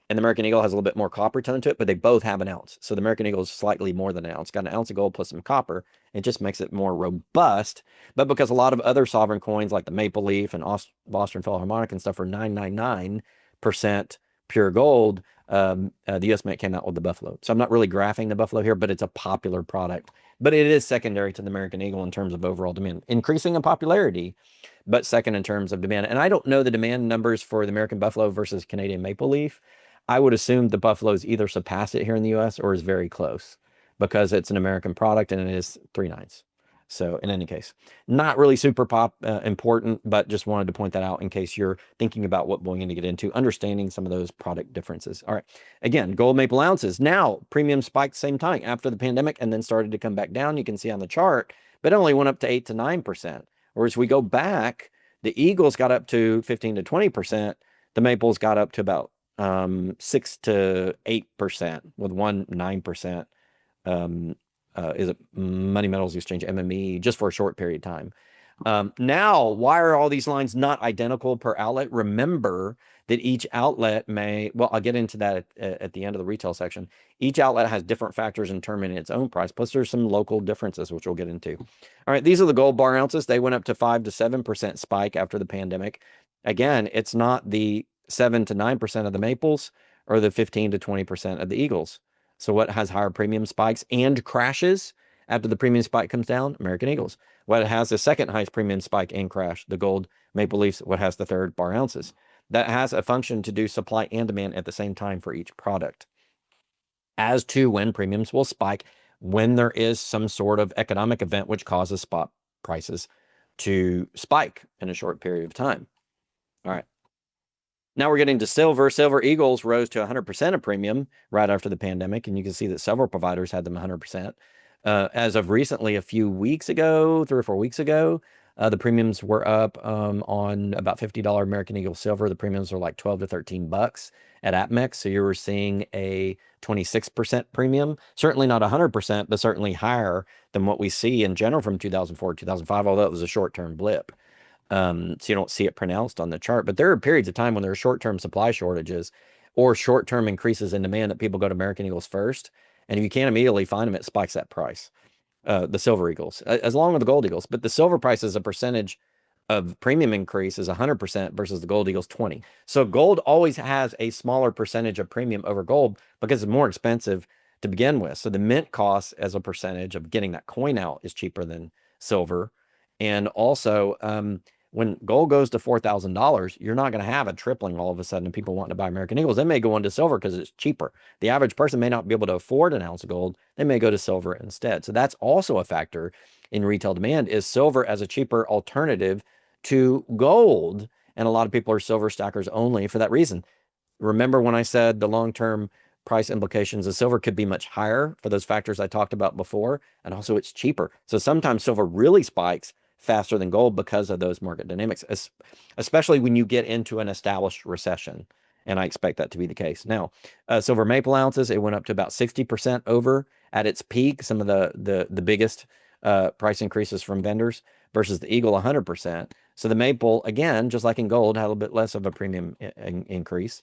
and the American Eagle has a little bit more copper tone to it, but they both have an ounce. So the American Eagle is slightly more than an ounce, got an ounce of gold plus some copper. It just makes it more robust. But because a lot of other sovereign coins like the Maple Leaf and Austrian Philharmonic and stuff are 999% pure gold, the US Mint came out with the buffalo. So I'm not really graphing the buffalo here, but it's a popular product. But it is secondary to the American Eagle in terms of overall demand, increasing in popularity, but second in terms of demand. And I don't know the demand numbers for the American buffalo versus Canadian maple leaf. I would assume the buffaloes either surpass it here in the US or is very close because it's an American product and it is 3/9. So in any case, not really super important, but just wanted to point that out in case you're thinking about what bullion to get into, understanding some of those product differences. All right. Again, gold maple ounces. Now, premium spiked same time after the pandemic and then started to come back down. You can see on the chart, but it only went up to 8 to 9%. Whereas we go back, the Eagles got up to 15 to 20%. The maples got up to about 6 to 8%, with 9% is it Money Metals Exchange, MME, just for a short period of time. Now, why are all these lines not identical per outlet? Remember that each outlet may, well, I'll get into that at the end of the retail section. Each outlet has different factors in determining its own price. Plus, there's some local differences, which we'll get into. All right, these are the gold bar ounces. They went up to 5 to 7% spike after the pandemic. Again, it's not the 7 to 9% of the maples or the 15 to 20% of the eagles. So what has higher premium spikes and crashes after the premium spike comes down? American Eagles. What has the second highest premium spike and crash? The gold maple leafs. What has the third? Bar ounces. That has a function to do supply and demand at the same time for each product. As to when premiums will spike, when there is some sort of economic event which causes spot prices to spike in a short period of time. All right. Now we're getting to silver. Silver Eagles rose to 100% of premium right after the pandemic, and you can see that several providers had them 100%. As of recently, a few weeks ago, 3 or 4 weeks ago, the premiums were up on about $50 American Eagle silver. The premiums are like 12 to 13 bucks at APMEX. So you were seeing a 26% premium, certainly not 100%, but certainly higher than what we see in general from 2004 to 2005, although it was a short-term blip. So you don't see it pronounced on the chart, but there are periods of time when there are short-term supply shortages or short-term increases in demand that people go to American Eagles first. And if you can't immediately find them, it spikes that price. The silver Eagles, as long with the gold Eagles, but the silver price as a percentage of premium increase is 100% versus the gold Eagles 20. So gold always has a smaller percentage of premium over gold because it's more expensive to begin with. So the mint cost as a percentage of getting that coin out is cheaper than silver. And also, when gold goes to $4,000, you're not going to have a tripling all of a sudden of people wanting to buy American Eagles. They may go into silver because it's cheaper. The average person may not be able to afford an ounce of gold. They may go to silver instead. So that's also a factor in retail demand, is silver as a cheaper alternative to gold. And a lot of people are silver stackers only for that reason. Remember when I said the long-term price implications of silver could be much higher for those factors I talked about before, and also it's cheaper. So sometimes silver really spikes faster than gold because of those market dynamics, especially when you get into an established recession. And I expect that to be the case. Now, silver maple ounces, it went up to about 60% over at its peak, some of the biggest price increases from vendors, versus the Eagle 100%. So the maple, again, just like in gold, had a little bit less of a premium increase.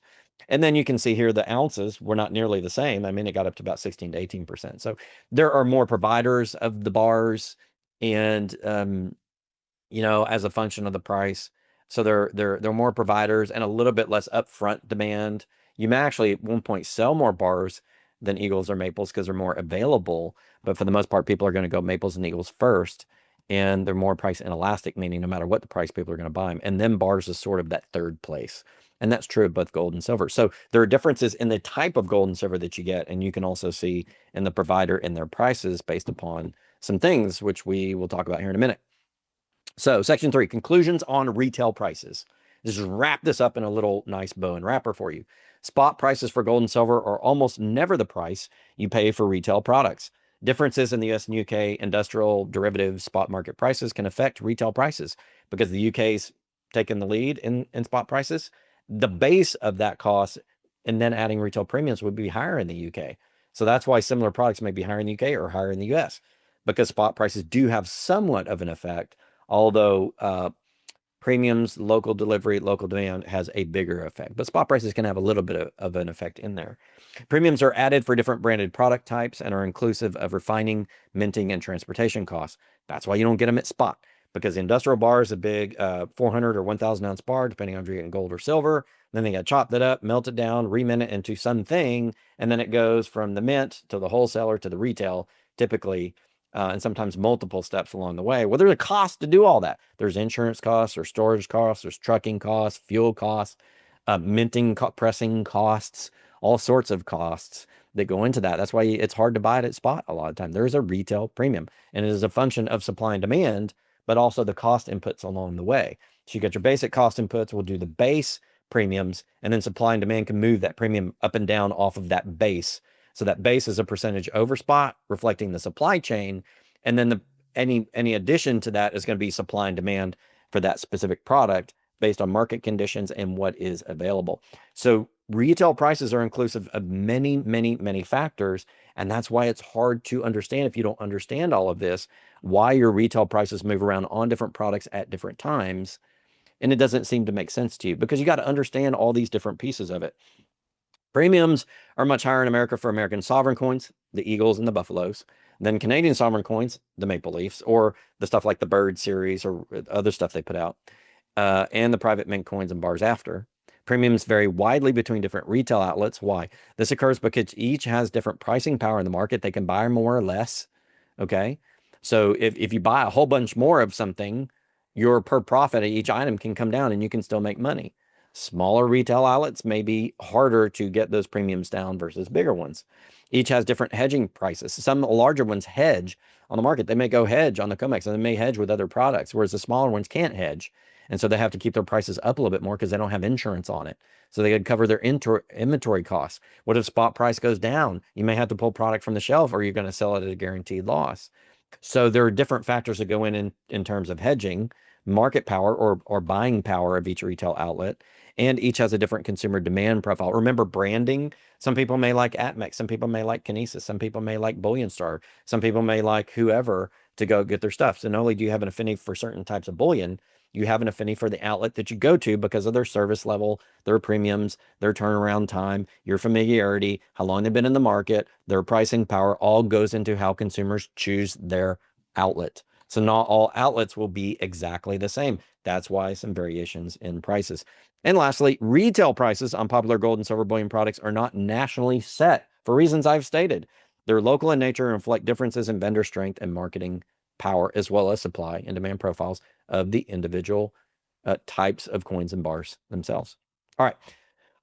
And then you can see here the ounces were not nearly the same. I mean, it got up to about 16 to 18%. So there are more providers of the bars, and as a function of the price. So there are more providers and a little bit less upfront demand. You may actually at one point sell more bars than Eagles or Maples because they're more available. But for the most part, people are going to go Maples and Eagles first. And they're more price inelastic, meaning no matter what the price, people are going to buy them. And then bars is sort of that third place. And that's true of both gold and silver. So there are differences in the type of gold and silver that you get. And you can also see in the provider and their prices based upon some things, which we will talk about here in a minute. So section 3, conclusions on retail prices. Just wrap this up in a little nice bow and wrapper for you. Spot prices for gold and silver are almost never the price you pay for retail products. Differences in the US and UK industrial derivative spot market prices can affect retail prices because the UK's taken the lead in spot prices. The base of that cost and then adding retail premiums would be higher in the UK. So that's why similar products may be higher in the UK or higher in the US, because spot prices do have somewhat of an effect, although premiums, local delivery, local demand has a bigger effect. But spot prices can have a little bit of an effect in there. Premiums are added for different branded product types and are inclusive of refining, minting, and transportation costs. That's why you don't get them at spot, because the industrial bar is a big 400 or 1,000 ounce bar, depending on if you're getting gold or silver. Then they got to chop that up, melt it down, remint it into something, and then it goes from the mint to the wholesaler to the retail, typically. And sometimes multiple steps along the way. Well, there's a cost to do all that. There's insurance costs, or storage costs, there's trucking costs, fuel costs, minting, pressing costs, all sorts of costs that go into that. That's why it's hard to buy it at spot a lot of time. There's a retail premium, and it is a function of supply and demand, but also the cost inputs along the way. So you got your basic cost inputs, we'll do the base premiums, and then supply and demand can move that premium up and down off of that base. So that base is a percentage over spot, reflecting the supply chain. And then any addition to that is going to be supply and demand for that specific product based on market conditions and what is available. So retail prices are inclusive of many, many, many factors. And that's why it's hard to understand, if you don't understand all of this, why your retail prices move around on different products at different times. And it doesn't seem to make sense to you because you got to understand all these different pieces of it. Premiums are much higher in America for American sovereign coins, the Eagles and the Buffaloes, than Canadian sovereign coins, the Maple Leafs, or the stuff like the Bird series or other stuff they put out, and the private mint coins and bars after. Premiums vary widely between different retail outlets. Why? This occurs because each has different pricing power in the market. They can buy more or less. Okay. So if you buy a whole bunch more of something, your per profit at each item can come down and you can still make money. Smaller retail outlets may be harder to get those premiums down versus bigger ones. Each has different hedging prices. Some larger ones hedge on the market. They may go hedge on the COMEX and they may hedge with other products, whereas the smaller ones can't hedge. And so they have to keep their prices up a little bit more because they don't have insurance on it. So they could cover their inventory costs. What if spot price goes down? You may have to pull product from the shelf or you're going to sell it at a guaranteed loss. So there are different factors that go in terms of hedging, market power or buying power of each retail outlet, and each has a different consumer demand profile. Remember branding. Some people may like Atmex. Some people may like Kinesis. Some people may like Bullion Star. Some people may like whoever to go get their stuff. So not only do you have an affinity for certain types of bullion, you have an affinity for the outlet that you go to because of their service level, their premiums, their turnaround time, your familiarity, how long they've been in the market, their pricing power, all goes into how consumers choose their outlet. So not all outlets will be exactly the same. That's why some variations in prices. And lastly, retail prices on popular gold and silver bullion products are not nationally set for reasons I've stated. They're local in nature and reflect differences in vendor strength and marketing power, as well as supply and demand profiles of the individual types of coins and bars themselves. All right.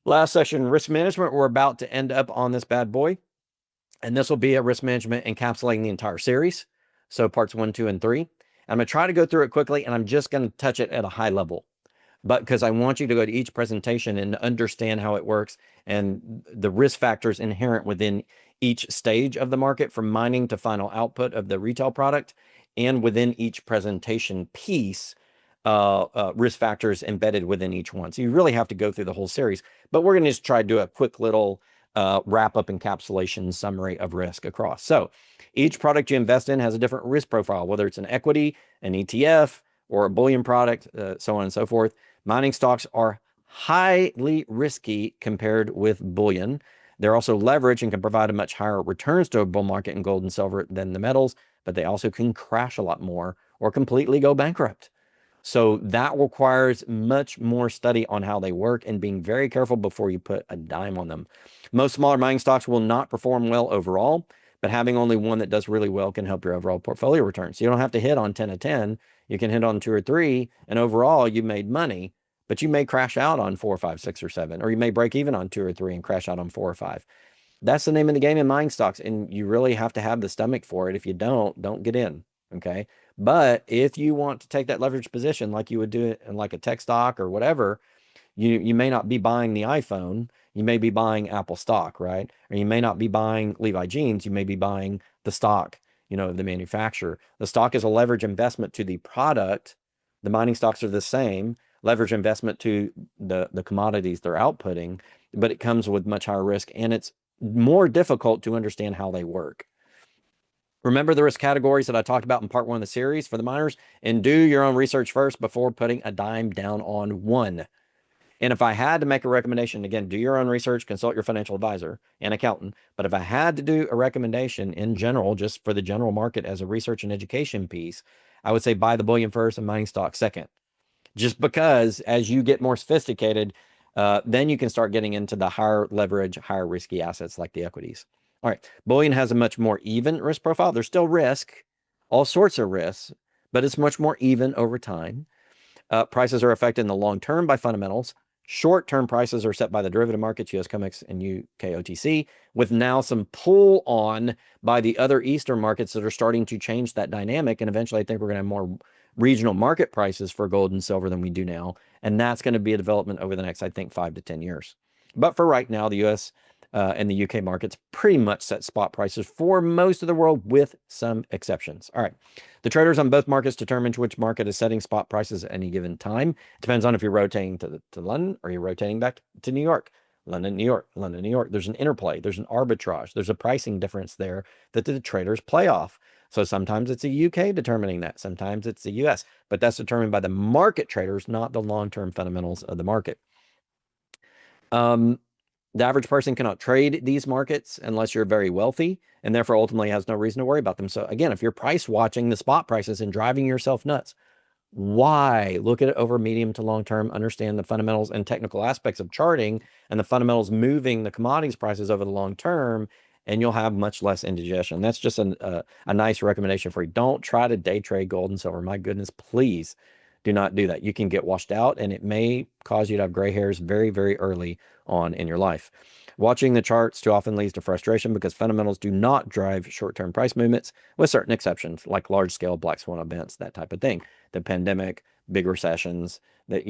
Last session, risk management. We're about to end up on this bad boy. And this will be a risk management encapsulating the entire series. So parts 1, 2, and 3. I'm going to try to go through it quickly, and I'm just going to touch it at a high level. But because I want you to go to each presentation and understand how it works and the risk factors inherent within each stage of the market, from mining to final output of the retail product, and within each presentation piece, risk factors embedded within each one. So you really have to go through the whole series. But we're going to just try to do a quick little wrap-up encapsulation summary of risk across. So each product you invest in has a different risk profile, whether it's an equity, an ETF, or a bullion product, so on and so forth. Mining stocks are highly risky compared with bullion. They're also leveraged and can provide a much higher returns to a bull market in gold and silver than the metals, but they also can crash a lot more or completely go bankrupt. So that requires much more study on how they work and being very careful before you put a dime on them. Most smaller mining stocks will not perform well overall, but having only one that does really well can help your overall portfolio return. So you don't have to hit on 10 of 10. You can hit on 2 or 3, and overall you made money, but you may crash out on 4 or 5, 6 or 7, or you may break even on 2 or 3 and crash out on 4 or 5. That's the name of the game in mining stocks, and you really have to have the stomach for it. If you don't get in, okay? But if you want to take that leverage position like you would do it in like a tech stock or whatever, you may not be buying the iPhone. You may be buying Apple stock, right? Or you may not be buying Levi jeans. You may be buying the stock, of the manufacturer. The stock is a leverage investment to the product. The mining stocks are the same leverage investment to the commodities they're outputting, but it comes with much higher risk, and it's more difficult to understand how they work. Remember the risk categories that I talked about in part 1 of the series for the miners, and do your own research first before putting a dime down on one. And if I had to make a recommendation, again, do your own research, consult your financial advisor and accountant. But if I had to do a recommendation in general, just for the general market as a research and education piece, I would say buy the bullion first and mining stock second. Just because as you get more sophisticated, then you can start getting into the higher leverage, higher risky assets like the equities. All right, bullion has a much more even risk profile. There's still risk, all sorts of risks, but it's much more even over time. Prices are affected in the long term by fundamentals. Short-term prices are set by the derivative markets, US COMEX and UK OTC, with now some pull on by the other Eastern markets that are starting to change that dynamic. And eventually I think we're going to have more regional market prices for gold and silver than we do now. And that's going to be a development over the next, I think, 5 to 10 years. But for right now, the US and the UK markets pretty much set spot prices for most of the world, with some exceptions. All right. The traders on both markets determine which market is setting spot prices at any given time. It depends on if you're rotating to London or you're rotating back to New York. London, New York, London, New York. There's an interplay. There's an arbitrage. There's a pricing difference there that the traders play off. So sometimes it's the UK determining that. Sometimes it's the US. But that's determined by the market traders, not the long-term fundamentals of the market. The average person cannot trade these markets unless you're very wealthy, and therefore ultimately has no reason to worry about them. So again, if you're price watching the spot prices and driving yourself nuts, why? Look at it over medium to long term, understand the fundamentals and technical aspects of charting and the fundamentals moving the commodities prices over the long term, and you'll have much less indigestion. That's just a nice recommendation for you. Don't try to day trade gold and silver. My goodness, please do not do that. You can get washed out, and it may cause you to have gray hairs very, very early on in your life. Watching the charts too often leads to frustration because fundamentals do not drive short-term price movements, with certain exceptions like large-scale black swan events, that type of thing. The pandemic, big recessions, that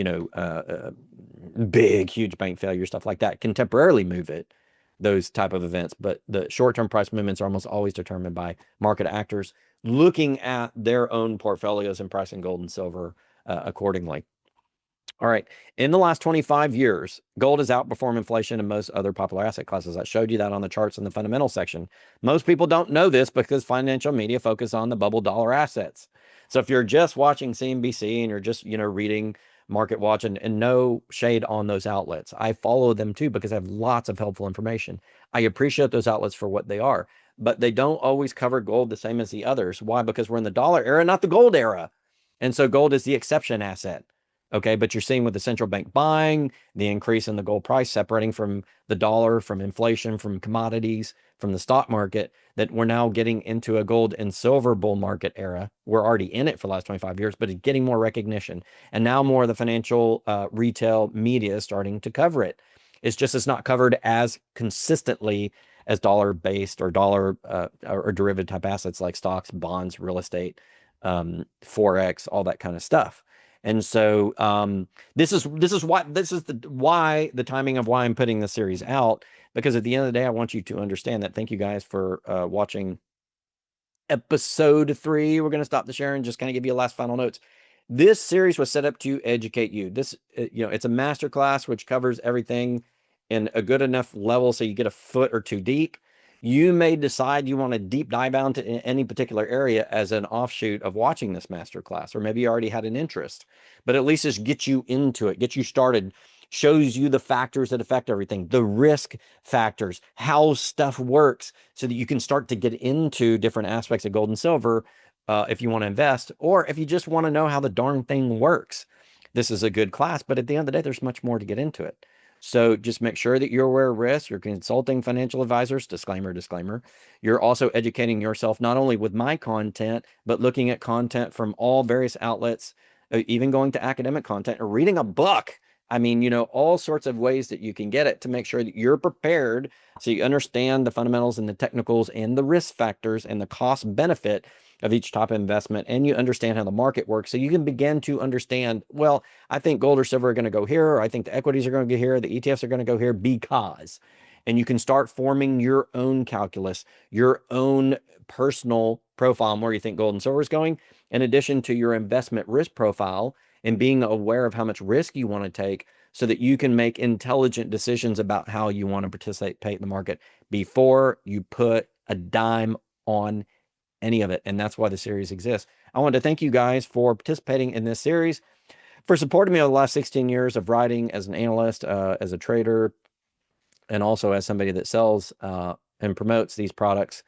big, huge bank failure, stuff like that can temporarily move it, those type of events. But the short-term price movements are almost always determined by market actors looking at their own portfolios and pricing gold and silver accordingly. All right. In the last 25 years, gold has outperformed inflation and most other popular asset classes. I showed you that on the charts in the fundamental section. Most people don't know this because financial media focus on the bubble dollar assets. So if you're just watching CNBC and you're just, reading Market Watch, and no shade on those outlets, I follow them too because I have lots of helpful information. I appreciate those outlets for what they are, but they don't always cover gold the same as the others. Why? Because we're in the dollar era, not the gold era. And so gold is the exception asset. Okay, but you're seeing with the central bank buying, the increase in the gold price separating from the dollar, from inflation, from commodities, from the stock market, that we're now getting into a gold and silver bull market era. We're already in it for the last 25 years, but it's getting more recognition. And now more of the financial retail media is starting to cover it. It's not covered as consistently as dollar-based or dollar or derivative type assets like stocks, bonds, real estate, Forex, all that kind of stuff. And so this is why the timing of why I'm putting this series out, because at the end of the day, I want you to understand that. Thank you guys for watching episode 3. We're going to stop the share and just kind of give you a last final notes. This series was set up to educate you. This, it's a masterclass which covers everything in a good enough level so you get a foot or two deep. You may decide you want to deep dive into any particular area as an offshoot of watching this masterclass, or maybe you already had an interest, but at least just get you into it, get you started, shows you the factors that affect everything, the risk factors, how stuff works, so that you can start to get into different aspects of gold and silver if you want to invest, or if you just want to know how the darn thing works. This is a good class, but at the end of the day, there's much more to get into it. So just make sure that you're aware of risk. You're consulting financial advisors, disclaimer, disclaimer. You're also educating yourself, not only with my content, but looking at content from all various outlets, even going to academic content or reading a book. I mean, all sorts of ways that you can get it to make sure that you're prepared, so you understand the fundamentals and the technicals and the risk factors and the cost benefit of each type of investment, and you understand how the market works, so you can begin to understand, well, I think gold or silver are going to go here, or I think the equities are going to go here, the ETFs are going to go here because, and you can start forming your own calculus, your own personal profile on where you think gold and silver is going, in addition to your investment risk profile, and being aware of how much risk you want to take so that you can make intelligent decisions about how you want to participate in the market before you put a dime on any of it. And that's why the series exists. I want to thank you guys for participating in this series, for supporting me over the last 16 years of writing as an analyst, as a trader, and also as somebody that sells and promotes these products,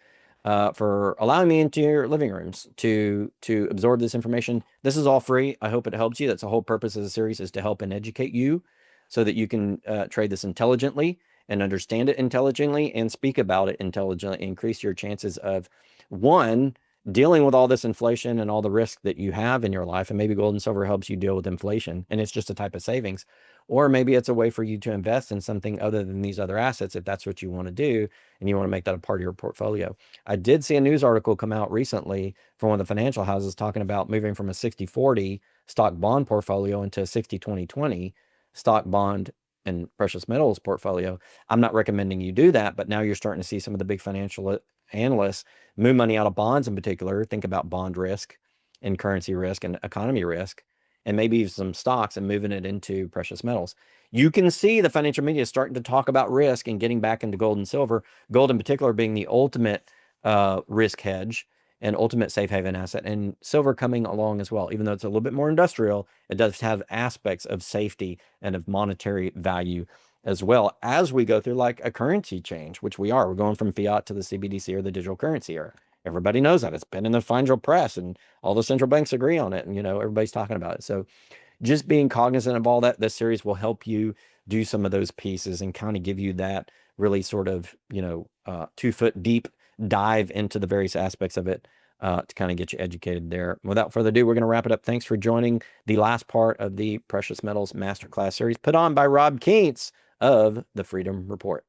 for allowing me into your living rooms to absorb this information. This is all free. I hope it helps you. That's the whole purpose of the series, is to help and educate you so that you can trade this intelligently and understand it intelligently and speak about it intelligently, increase your chances of, one, dealing with all this inflation and all the risk that you have in your life. And maybe gold and silver helps you deal with inflation, and it's just a type of savings. Or maybe it's a way for you to invest in something other than these other assets, if that's what you want to do and you want to make that a part of your portfolio. I did see a news article come out recently from one of the financial houses talking about moving from a 60-40 stock bond portfolio into a 60-20-20 stock bond and precious metals portfolio. I'm not recommending you do that, but now you're starting to see some of the big financial analysts move money out of bonds in particular. Think about bond risk and currency risk and economy risk, and maybe some stocks, and moving it into precious metals. You can see the financial media starting to talk about risk and getting back into gold and silver, gold in particular being the ultimate risk hedge and ultimate safe haven asset, and silver coming along as well. Even though it's a little bit more industrial, it does have aspects of safety and of monetary value as well, as we go through like a currency change, which we're going from fiat to the CBDC or the digital currency era. Everybody knows that. It's been in the financial press, and all the central banks agree on it, and everybody's talking about it. So just being cognizant of all that, this series will help you do some of those pieces and kind of give you that really sort of 2-foot deep dive into the various aspects of it, to kind of get you educated there. Without further ado, we're going to wrap it up. Thanks for joining the last part of the Precious Metals Masterclass series put on by Rob Kientz of the Freedom Report.